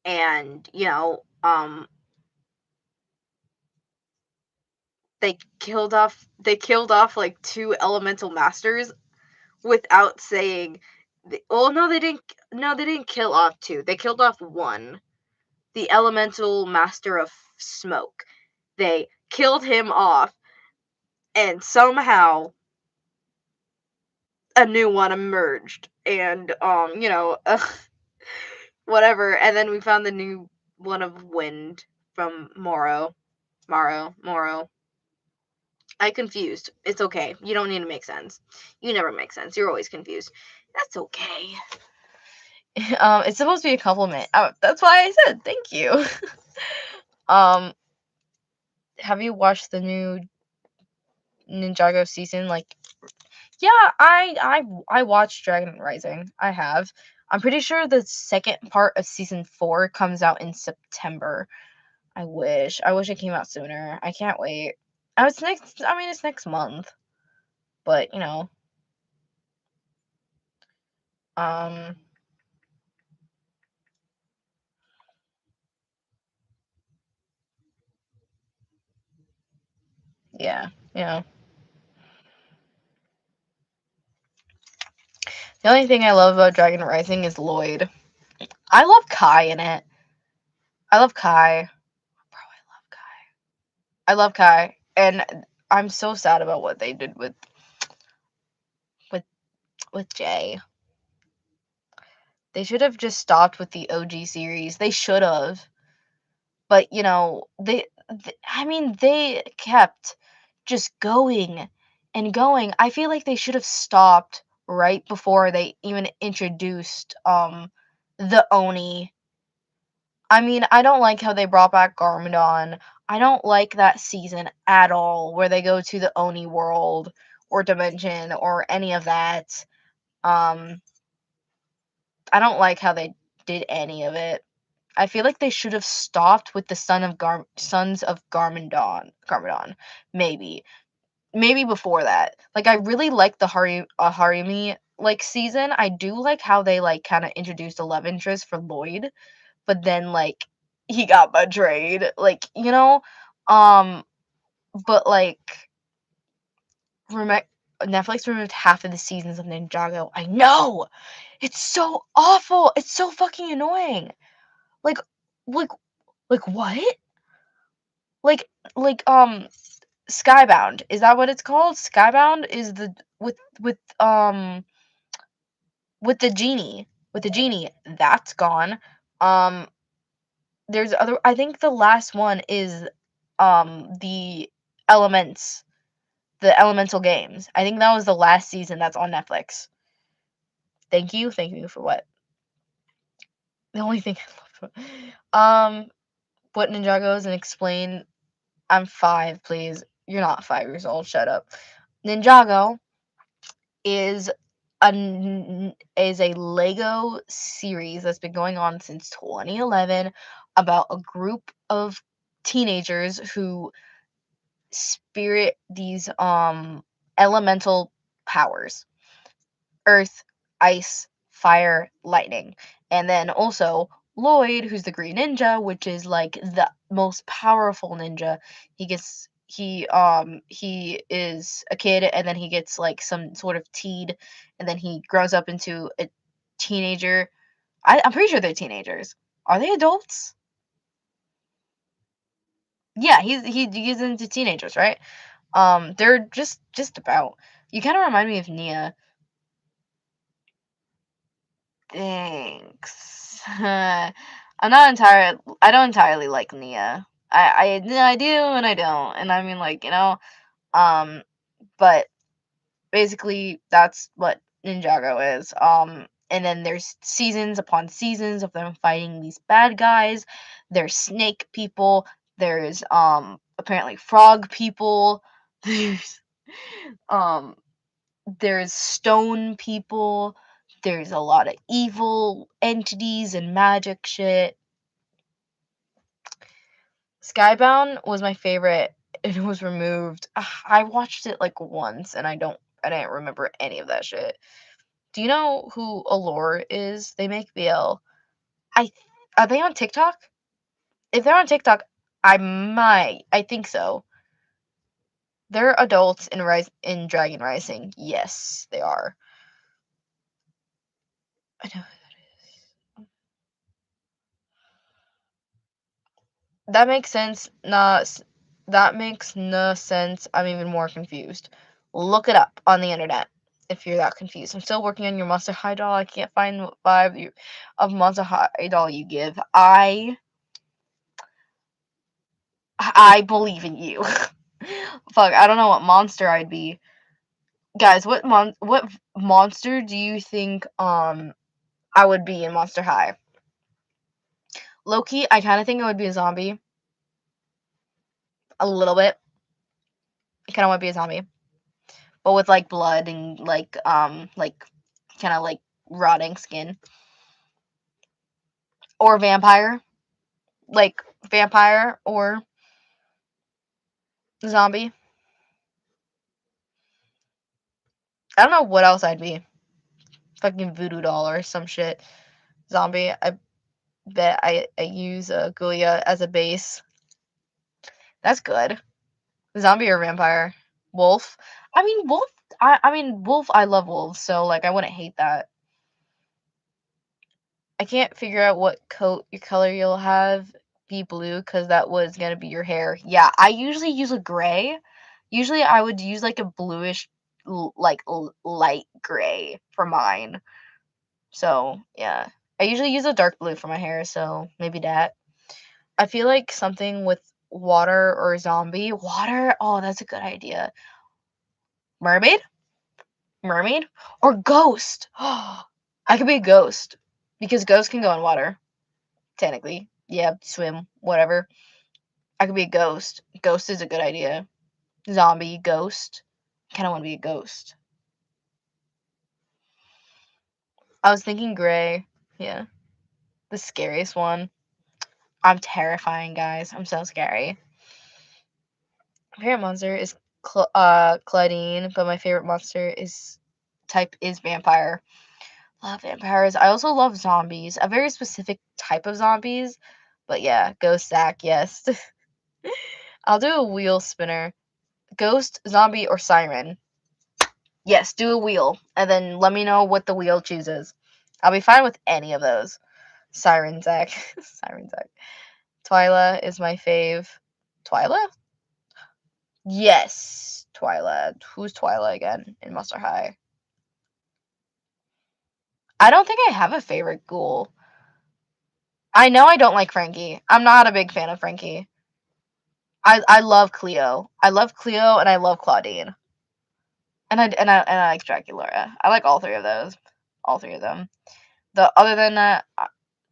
A: And, they killed off like two elemental masters without saying no, they didn't kill off two. They killed off one, the elemental master of smoke. They killed him off, and somehow a new one emerged, and whatever. And then we found the new one of wind from Moro. I confused. It's okay. You don't need to make sense. You never make sense. You're always confused. That's okay. It's supposed to be a compliment. That's why I said thank you. um, have you watched the new Ninjago season? Like, yeah, I watched Dragon Rising. I have. I'm pretty sure the second part of season 4 comes out in September. I wish. I wish it came out sooner. I can't wait. It's next month. But, um yeah, The only thing I love about Dragon Rising is Lloyd. I love Kai in it. I love Kai. Bro, I love Kai. I love Kai. And I'm so sad about what they did with with Jay. They should have just stopped with the OG series. They should have. But, they kept just going and going. I feel like they should have stopped right before they even introduced the Oni. I mean, I don't like how they brought back Garmadon. I don't like that season at all where they go to the Oni world or dimension or any of that. Um I don't like how they did any of it. I feel like they should have stopped with the Sons of Garmadon, maybe. Maybe before that. Like, I really like the Harumi like season. I do like how they like kind of introduced a love interest for Lloyd, but then like he got betrayed. Like, um but like rem- Netflix removed half of the seasons of Ninjago. I know. It's so awful. It's so fucking annoying. Like like what? Like like Skybound. Is that what it's called? Skybound is the with the genie. With the genie. That's gone. Um there's other I think the last one is the elements the elemental games. I think that was the last season that's on Netflix. Thank you. Thank you for what? The only thing I love. What Ninjago is and explain. I'm 5, please. You're not 5 years old. Shut up. Ninjago is a Lego series that's been going on since 2011 about a group of teenagers who spirit these elemental powers: earth, ice, fire, lightning. And then also Lloyd, who's the green ninja, which is like the most powerful ninja. He is a kid, and then he gets like some sort of teed, and then he grows up into a teenager. I'm pretty sure they're teenagers. Are they adults? Yeah, he's into teenagers, right? They're just about. You kind of remind me of Nia. Thanks. I don't entirely like Nia. I do and I don't. And I mean, like, um but basically that's what Ninjago is. And then there's seasons upon seasons of them fighting these bad guys. There's snake people. There's apparently frog people. There's There's stone people. There's a lot of evil entities and magic shit. Skybound was my favorite. It was removed. I watched it like once and I didn't remember any of that shit. Do you know who Allure is? They make BL. Are they on TikTok? If they're on TikTok, I think so. They're adults in Dragon Rising. Yes, they are. I know who that is. That makes sense. That makes no sense. I'm even more confused. Look it up on the internet if you're that confused. I'm still working on your Monster High doll. I can't find what vibe of Monster High doll you give. I believe in you. Fuck, I don't know what monster I'd be. Guys, what monster do you think I would be in Monster High? Loki, I kind of think I would be a zombie. A little bit. I kind of want to be a zombie, but with like blood and like kind of like rotting skin. Or vampire, like vampire or zombie. I don't know what else I'd be. Fucking voodoo doll or some shit. Zombie. I bet I use Gulia as a base. That's good. Zombie or vampire? Wolf. I mean wolf. I mean wolf. I love wolves, so like I wouldn't hate that. I can't figure out what color you'll have be blue because that was gonna be your hair. Yeah, I usually use a gray. Usually I would use like a bluish, light gray for mine. So yeah, I usually use a dark blue for my hair. So maybe that. I feel like something with water or zombie. Water. Oh, that's a good idea. Mermaid, mermaid, or ghost. I could be a ghost because ghosts can go in water. Technically. Yeah, swim, whatever. I could be a ghost. Ghost is a good idea. Zombie, ghost. Kind of want to be a ghost. I was thinking gray. Yeah. The scariest one. I'm terrifying, guys. I'm so scary. My favorite monster is Claudine, but my favorite monster is vampire. Love vampires. I also love zombies. A very specific type of zombies. But yeah, ghost sack, yes. I'll do a wheel spinner. Ghost, zombie, or siren. Yes, do a wheel, and then let me know what the wheel chooses. I'll be fine with any of those. Siren Zack. Siren Zack. Twyla is my fave. Twyla? Yes, Twyla. Who's Twyla again in Monster High? I don't think I have a favorite ghoul. I know I don't like Frankie. I'm not a big fan of Frankie. I love Cleo. I love Cleo and I love Claudine. And I like Dracula. I like all three of those. All three of them. The other than that,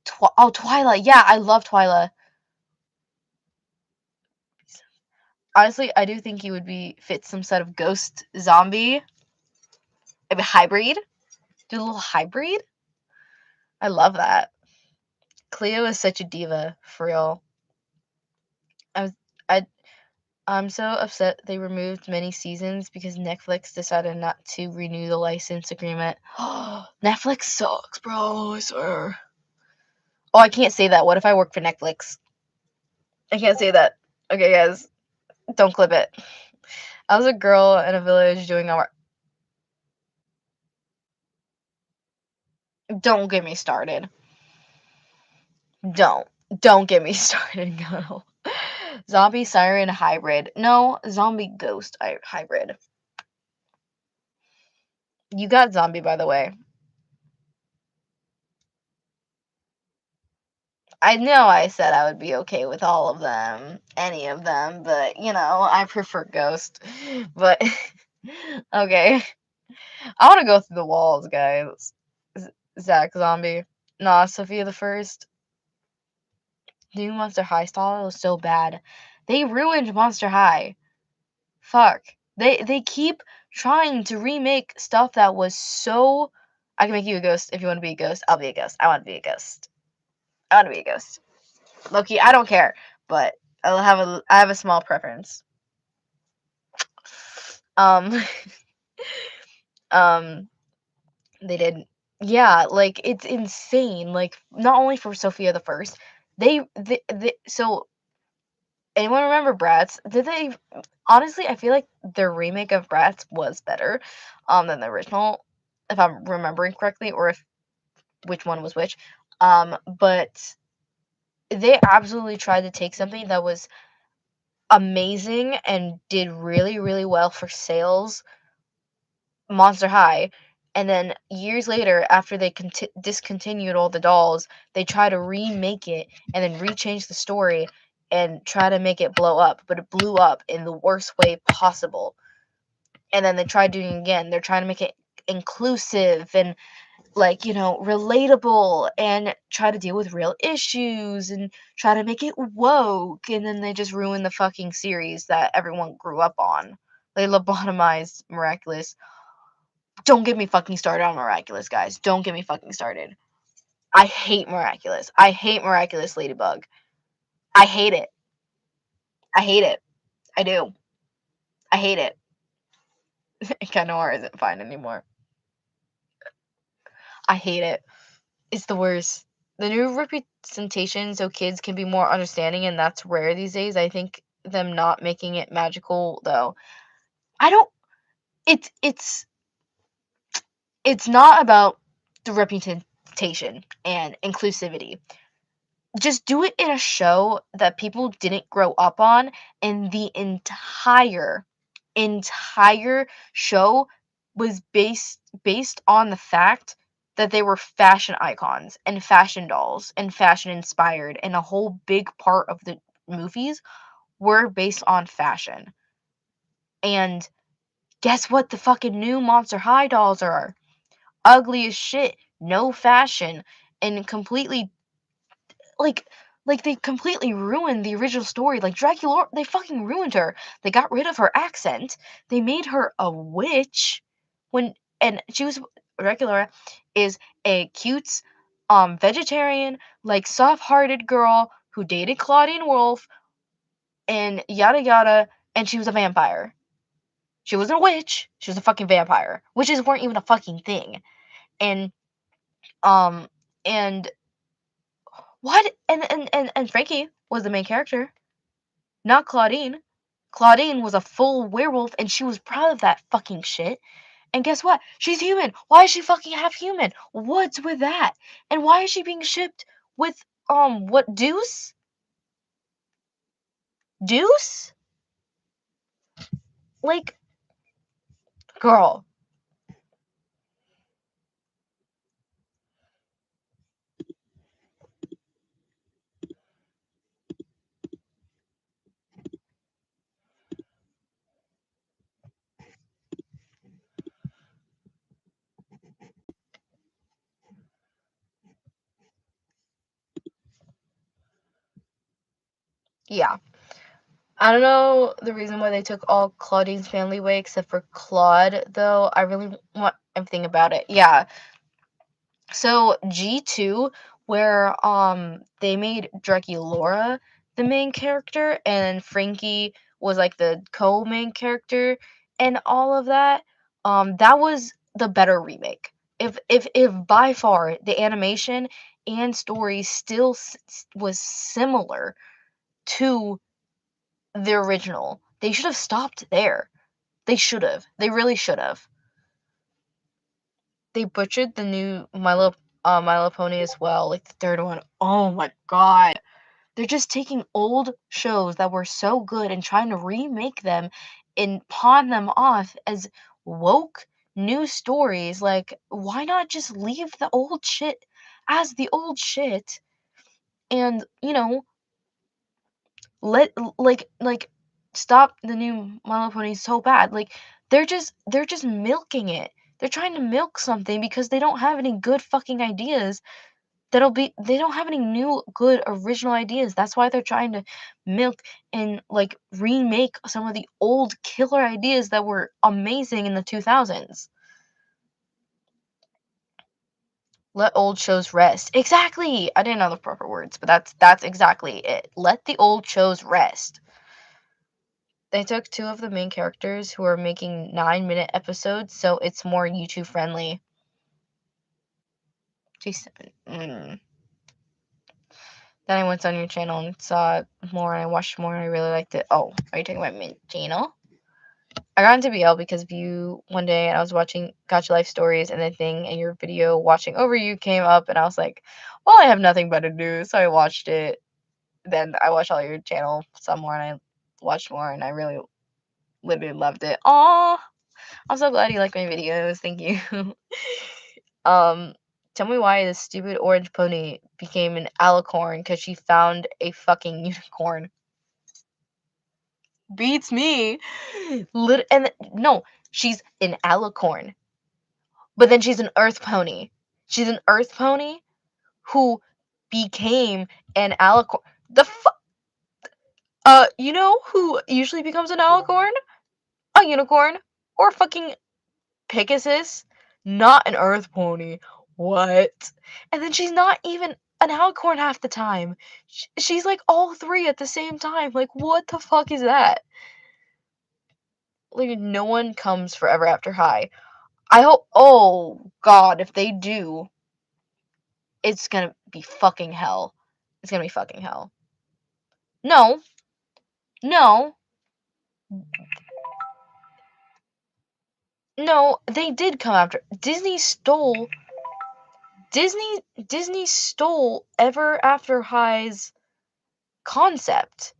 A: Twyla. Yeah, I love Twyla. Honestly, I do think he would fit some sort of ghost zombie. Maybe hybrid. Do a little hybrid. I love that. Cleo is such a diva, for real. I was, I, I'm so upset they removed many seasons because Netflix decided not to renew the license agreement. Netflix sucks, bro. I swear. Oh, I can't say that. What if I work for Netflix? I can't say that. Okay, guys, don't clip it. I was a girl in a village doing our. Don't get me started. Don't. Don't get me started, girl. Zombie siren hybrid. No, zombie ghost hybrid. You got zombie, by the way. I know I said I would be okay with all of them, any of them, but I prefer ghost. But okay, I want to go through the walls, guys. Zack zombie. Nah, Sophia the First. New Monster High style was so bad. They ruined Monster High. Fuck. They keep trying to remake stuff that was so. I can make you a ghost if you want to be a ghost. I'll be a ghost. I want to be a ghost. I want to be a ghost. Loki, I don't care, but I have a small preference. Um, um, they did, yeah, like it's insane. Like not only for Sophia the First, so anyone remember Bratz? Did they? Honestly, I feel like their remake of Bratz was better, than the original, if I'm remembering correctly, or if which one was which. But they absolutely tried to take something that was amazing and did really, really well for sales, Monster High, and then years later, after they discontinued all the dolls, they try to remake it and then rechange the story and try to make it blow up, but it blew up in the worst way possible. And then they tried doing it again. They're trying to make it inclusive and like, relatable and try to deal with real issues and try to make it woke, and then they just ruin the fucking series that everyone grew up on. They lobotomized Miraculous. Don't get me fucking started on Miraculous, guys. Don't get me fucking started. I hate Miraculous. I hate Miraculous Ladybug. I hate it. I hate it. I do. I hate it. Kanor isn't fine anymore. I hate it. It's the worst. The new representation so kids can be more understanding, and that's rare these days. I think them not making it magical though. I don't it's not about the representation and inclusivity. Just do it in a show that people didn't grow up on, and the entire show was based on the fact that they were fashion icons and fashion dolls and fashion inspired, and a whole big part of the movies were based on fashion. And guess what the fucking new Monster High dolls are? Ugly as shit, no fashion, and completely like they completely ruined the original story. Like Dracula, they fucking ruined her. They got rid of her accent. They made her a witch when and she was Dracula is a cute vegetarian, like soft-hearted girl who dated Claudine Wolf and yada yada, and she was a vampire. She wasn't a witch, she was a fucking vampire. Witches weren't even a fucking thing. And um and what and Frankie was the main character, not Claudine. Claudine was a full werewolf and she was proud of that fucking shit. And guess what? She's human. Why is she fucking half human? What's with that? And why is she being shipped with what, Deuce? Deuce? Like, girl. Yeah. I don't know the reason why they took all Claudine's family away except for Claude, though. I really want everything about it. Yeah. So G2, where they made Draculaura the main character and Frankie was like the co-main character and all of that, that was the better remake. If by far the animation and story still was similar to the original, they should have stopped there. They should have. They really should have. They butchered the new My Little Pony as well, like the third one. Oh my god. They're just taking old shows that were so good and trying to remake them and pawn them off as woke new stories. Like, why not just leave the old shit as the old shit and, let stop the new My Little Pony so bad. Like they're just milking it. They're trying to milk something because they don't have any good fucking ideas they don't have any new good original ideas. That's why they're trying to milk and like remake some of the old killer ideas that were amazing in the 2000s. Let old shows rest. Exactly. I didn't know the proper words, but that's exactly it. Let the old shows rest. They took two of the main characters who are making 9-minute episodes, so it's more YouTube friendly. Then I went on your channel and saw more, and I watched more, and I really liked it. Oh, are you talking about my channel? I got into BL because of you one day, and I was watching Gotcha Life Stories and the thing, and your video watching over you came up, and I was like, well, I have nothing better to do, so I watched it. Then I watched all your channel some more, and I watched more, and I really, literally loved it. Aw, I'm so glad you like my videos. Thank you. Tell me why this stupid orange pony became an alicorn because she found a fucking unicorn. Beats me. No, she's an alicorn. But then she's an earth pony. She's an earth pony who became an alicorn. You know who usually becomes an alicorn? A unicorn. Or fucking Pegasus. Not an earth pony. What? And then she's not even an alicorn half the time. She's like all three at the same time. Like, what the fuck is that? Like, no one comes forever after high. I hope. Oh, God, if they do, it's gonna be fucking hell. It's gonna be fucking hell. No. No. No, they did come after. Disney stole Ever After High's concept.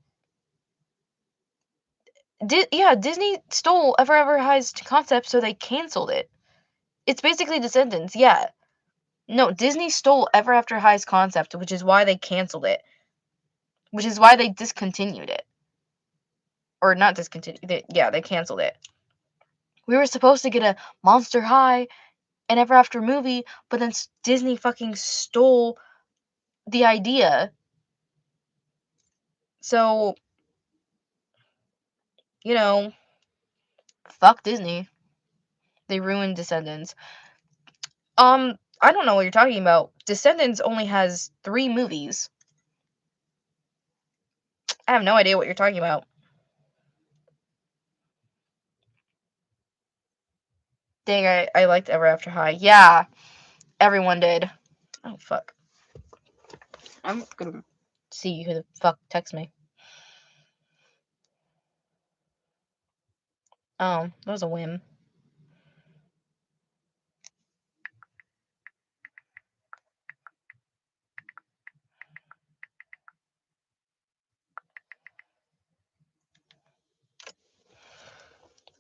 A: Disney stole Ever After High's concept, so they canceled it. It's basically Descendants, yeah. No, Disney stole Ever After High's concept, which is why they canceled it. Which is why they discontinued it. Or not discontinued. They canceled it. We were supposed to get a Monster High and Ever After movie, but then Disney fucking stole the idea. So, you know, fuck Disney. They ruined Descendants. I don't know what you're talking about. Descendants only has 3 movies. I have no idea what you're talking about. Dang, I liked Ever After High. Yeah, everyone did. Oh, fuck. I'm gonna see who the fuck texts me. Oh, that was a whim.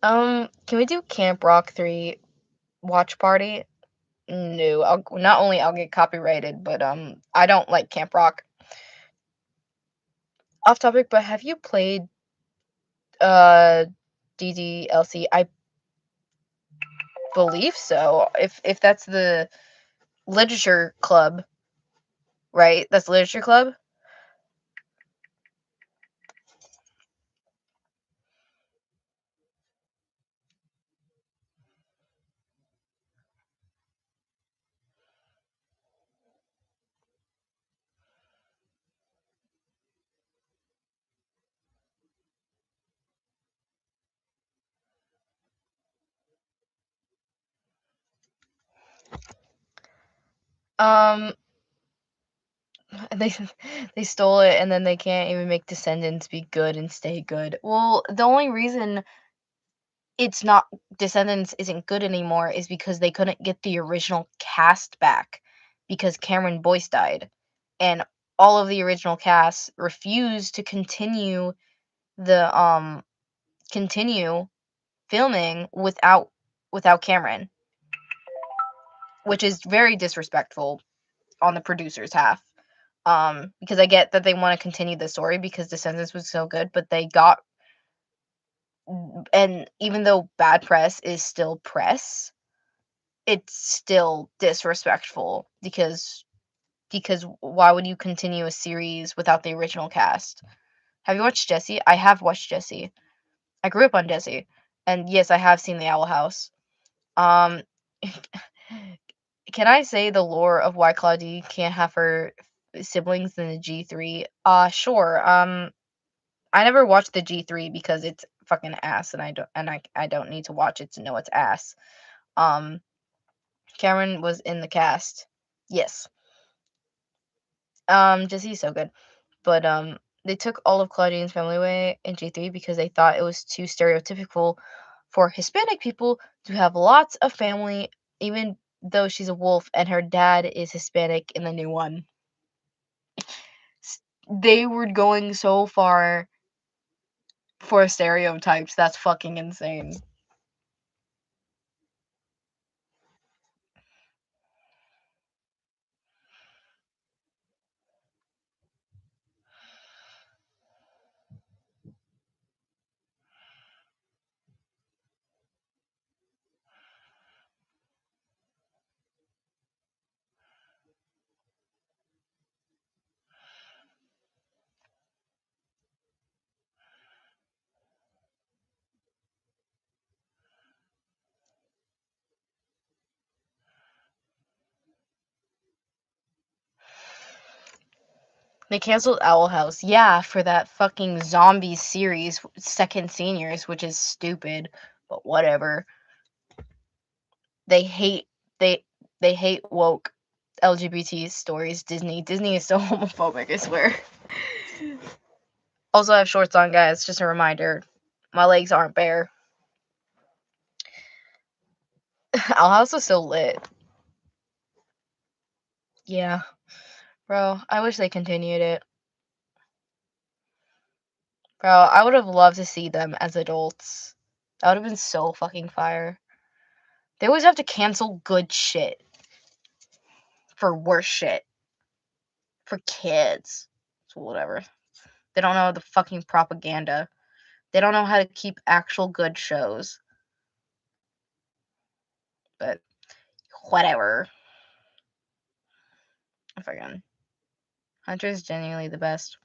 A: Can we do Camp Rock 3 watch party? No, I'll get copyrighted, but I don't like Camp Rock. Off topic, but have you played DDLC? I believe so. If that's the literature club, right? That's the literature club. Um, they they stole it, and then they can't even make Descendants be good and stay good. Well, the only reason it's not Descendants isn't good anymore is because they couldn't get the original cast back because Cameron Boyce died, and all of the original cast refused to the continue filming without Cameron, which is very disrespectful on the producer's half. Because I get that they want to continue the story because Descendants was so good, but they got, and even though bad press is still press, it's still disrespectful because because why would you continue a series without the original cast? Have you watched Jessie? I have watched Jessie. I grew up on Jessie, and yes, I have seen the Owl House. Um, can I say the lore of why Claudie can't have her siblings in the G3? Sure. I never watched the G3 because it's fucking ass, and I don't need to watch it to know it's ass. Um, Cameron was in the cast. Yes. Jessie's so good. But they took all of Claudine's family away in G3 because they thought it was too stereotypical for Hispanic people to have lots of family, even though she's a wolf and her dad is Hispanic in the new one. They were going so far for stereotypes. That's fucking insane. They canceled Owl House. Yeah, for that fucking zombie series, Second Seniors, which is stupid, but whatever. They hate they they hate woke LGBT stories. Disney is so homophobic, I swear. Also, I have shorts on, guys. Just a reminder. My legs aren't bare. Owl House is so lit. Yeah. Bro, I wish they continued it. Bro, I would have loved to see them as adults. That would have been so fucking fire. They always have to cancel good shit for worse shit. For kids. So whatever. They don't know the fucking propaganda. They don't know how to keep actual good shows. But whatever. Fucking Hunter is genuinely the best.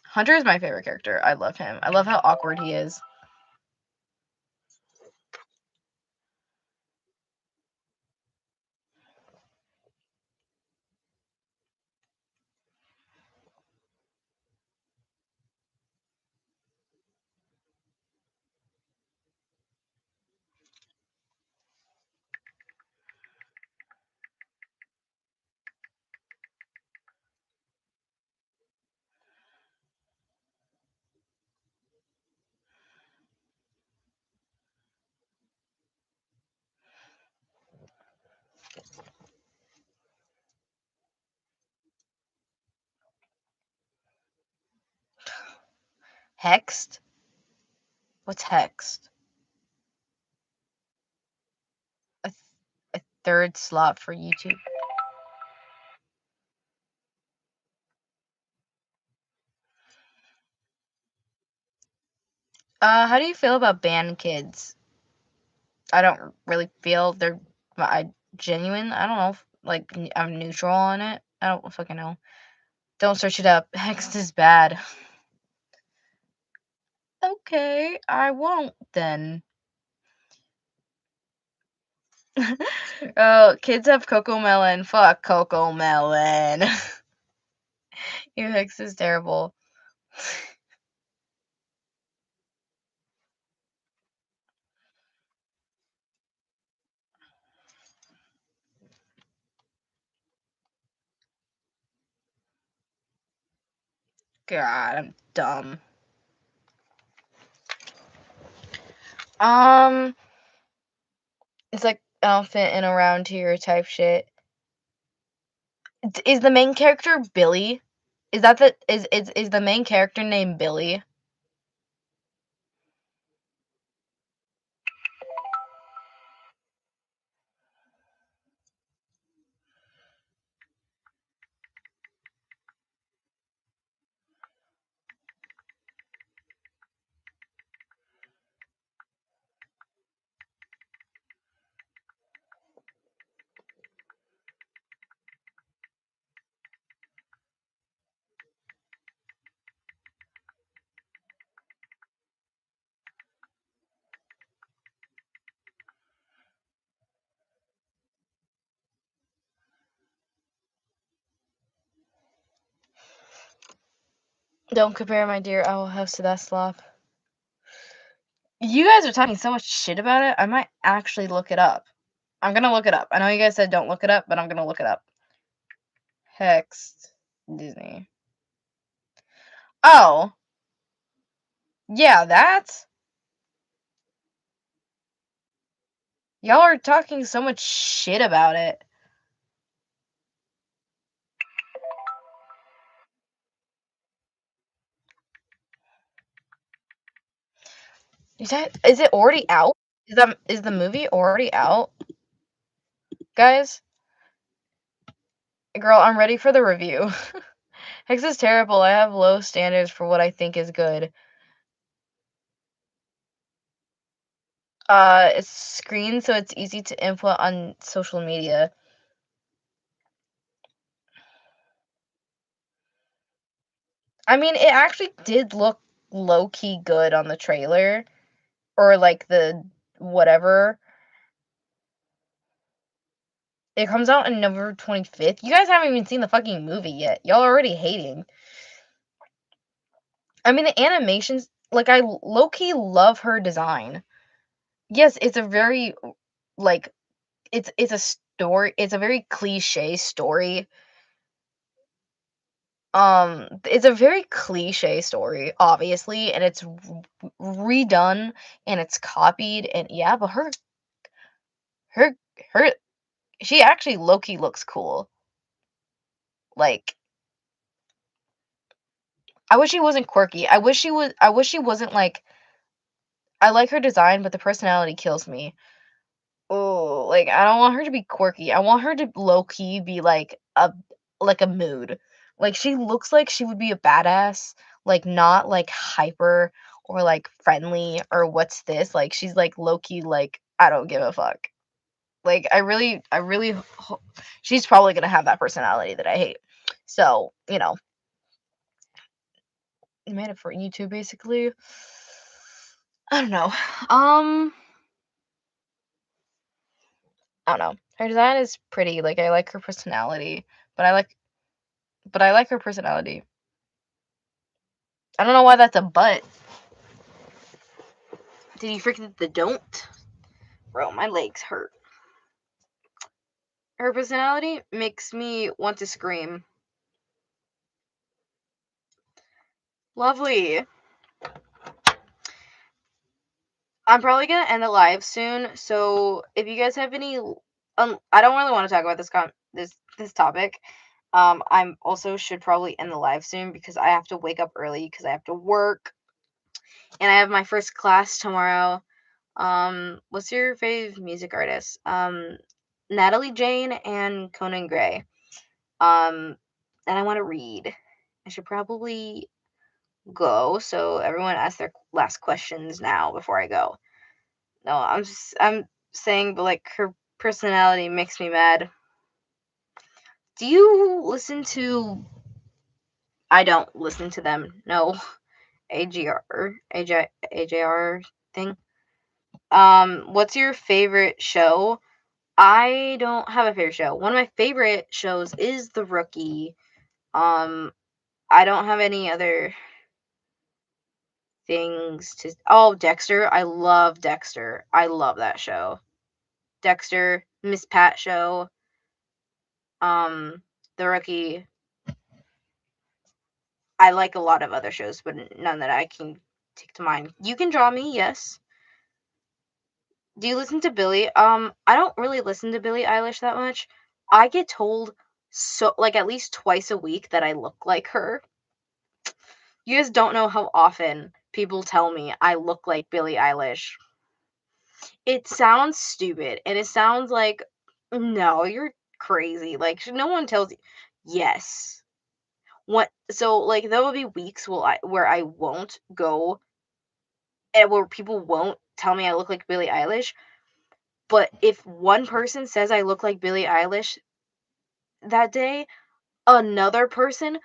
A: Hunter is my favorite character. I love him. I love how awkward he is. Hexed? What's hexed? A third slot for YouTube. How do you feel about band kids? I don't really feel they're genuine. I don't know. Like, I'm neutral on it. I don't fucking know. Don't search it up. Hexed is bad. Okay, I won't then. Oh, kids have Coco Melon. Fuck Coco Melon. Your Hex is terrible. God, I'm dumb. Um, it's like outfit and around here type shit. Is the main character Billy? Is that the is the main character named Billy? Don't compare my dear owl house to that slop. You guys are talking so much shit about it, I might actually look it up. I'm gonna look it up. I know you guys said don't look it up, but I'm gonna look it up. Hext Disney. Oh. Yeah, that's... Y'all are talking so much shit about it. Is it already out? Is the movie already out? Guys? Girl, I'm ready for the review. Hex is terrible. I have low standards for what I think is good. It's screen, so it's easy to input on social media. I mean, it actually did look low-key good on the trailer. Or, like, the whatever. It comes out on November 25th. You guys haven't even seen the fucking movie yet. Y'all are already hating. I mean, the animations, like, I low-key love her design. Yes, it's a very, like, it's a story. It's a very cliche story. It's a very cliche story, obviously, and it's redone and it's copied, and yeah, but her, her, she actually low-key looks cool. Like, I wish she wasn't quirky. I wish she wasn't like, I like her design, but the personality kills me. Oh, like, I don't want her to be quirky. I want her to low key be like a mood. Like, she looks like she would be a badass, like not like hyper or like friendly or what's this? Like, she's like low key like I don't give a fuck. Like, she's probably gonna have that personality that I hate. So, made it for YouTube basically. I don't know. I don't know. Her design is pretty. Like, I like her personality, but I like her personality. I don't know why that's a but. Did you freaking the don't? Bro, my legs hurt. Her personality makes me want to scream. Lovely. I'm probably gonna end the live soon, so if you guys have any, I don't really want to talk about this topic. I'm also should probably end the live soon because I have to wake up early because I have to work, and I have my first class tomorrow. What's your fave music artist? Natalie Jane and Conan Gray. And I want to read. I should probably go, so everyone ask their last questions now before I go. No, I'm saying, but like her personality makes me mad. Do you listen to? I don't listen to them. No, AJR thing. What's your favorite show? I don't have a favorite show. One of my favorite shows is The Rookie. I don't have any other things to. Oh, Dexter. I love Dexter. I love that show. Dexter, Miss Pat show. The Rookie. I like a lot of other shows, but none that I can take to mind. You Can Draw Me, yes. Do you listen to Billie? I don't really listen to Billie Eilish that much. I get told like at least twice a week that I look like her. You guys don't know how often people tell me I look like Billie Eilish. It sounds stupid, and it sounds like, no, you're crazy. Like, no one tells you. Yes. What? So, like, there will be weeks where I won't go, and where people won't tell me I look like Billie Eilish. But if one person says I look like Billie Eilish that day, another person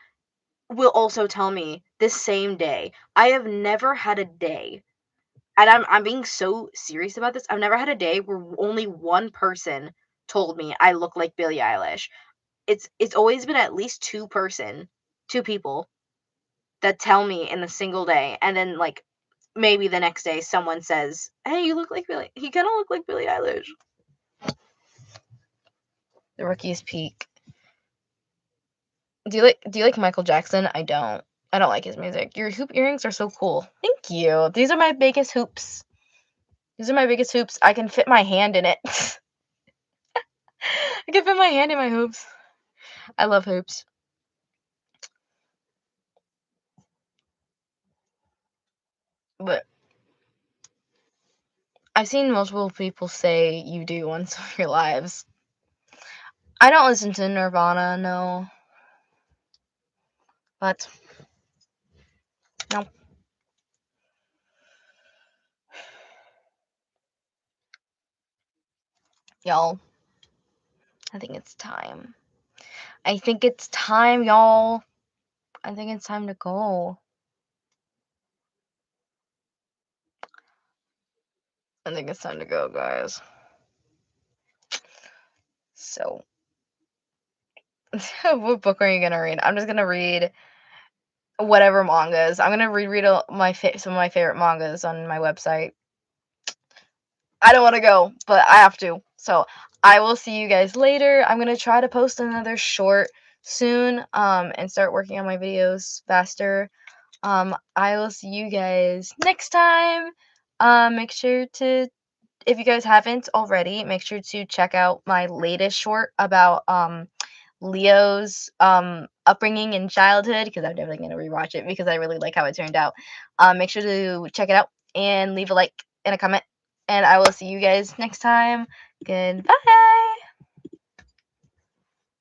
A: will also tell me the same day. I have never had a day, and I'm being so serious about this. I've never had a day where only one person told me I look like Billie Eilish. It's always been at least two people. that tell me in a single day, and then like maybe the next day someone says, "Hey, you look like Billie. He kind of look like Billie Eilish." The Rookie's Peak. Do you like Michael Jackson? I don't. I don't like his music. Your hoop earrings are so cool. Thank you. These are my biggest hoops. These are my biggest hoops. I can fit my hand in it. I can fit my hand in my hoops. I love hoops. But I've seen multiple people say you do on some of your lives. I don't listen to Nirvana, no. But no. Y'all, I think it's time. I think it's time, y'all. I think it's time to go. I think it's time to go, guys. So, what book are you gonna read? I'm just gonna read whatever mangas. I'm gonna reread some of my favorite mangas on my website. I don't want to go, but I have to. So I will see you guys later. I'm gonna try to post another short soon, and start working on my videos faster. I will see you guys next time. Make sure to, if you guys haven't already, make sure to check out my latest short about Leo's upbringing and childhood, because I'm definitely gonna rewatch it because I really like how it turned out. Make sure to check it out and leave a like and a comment, and I will see you guys next time. Goodbye.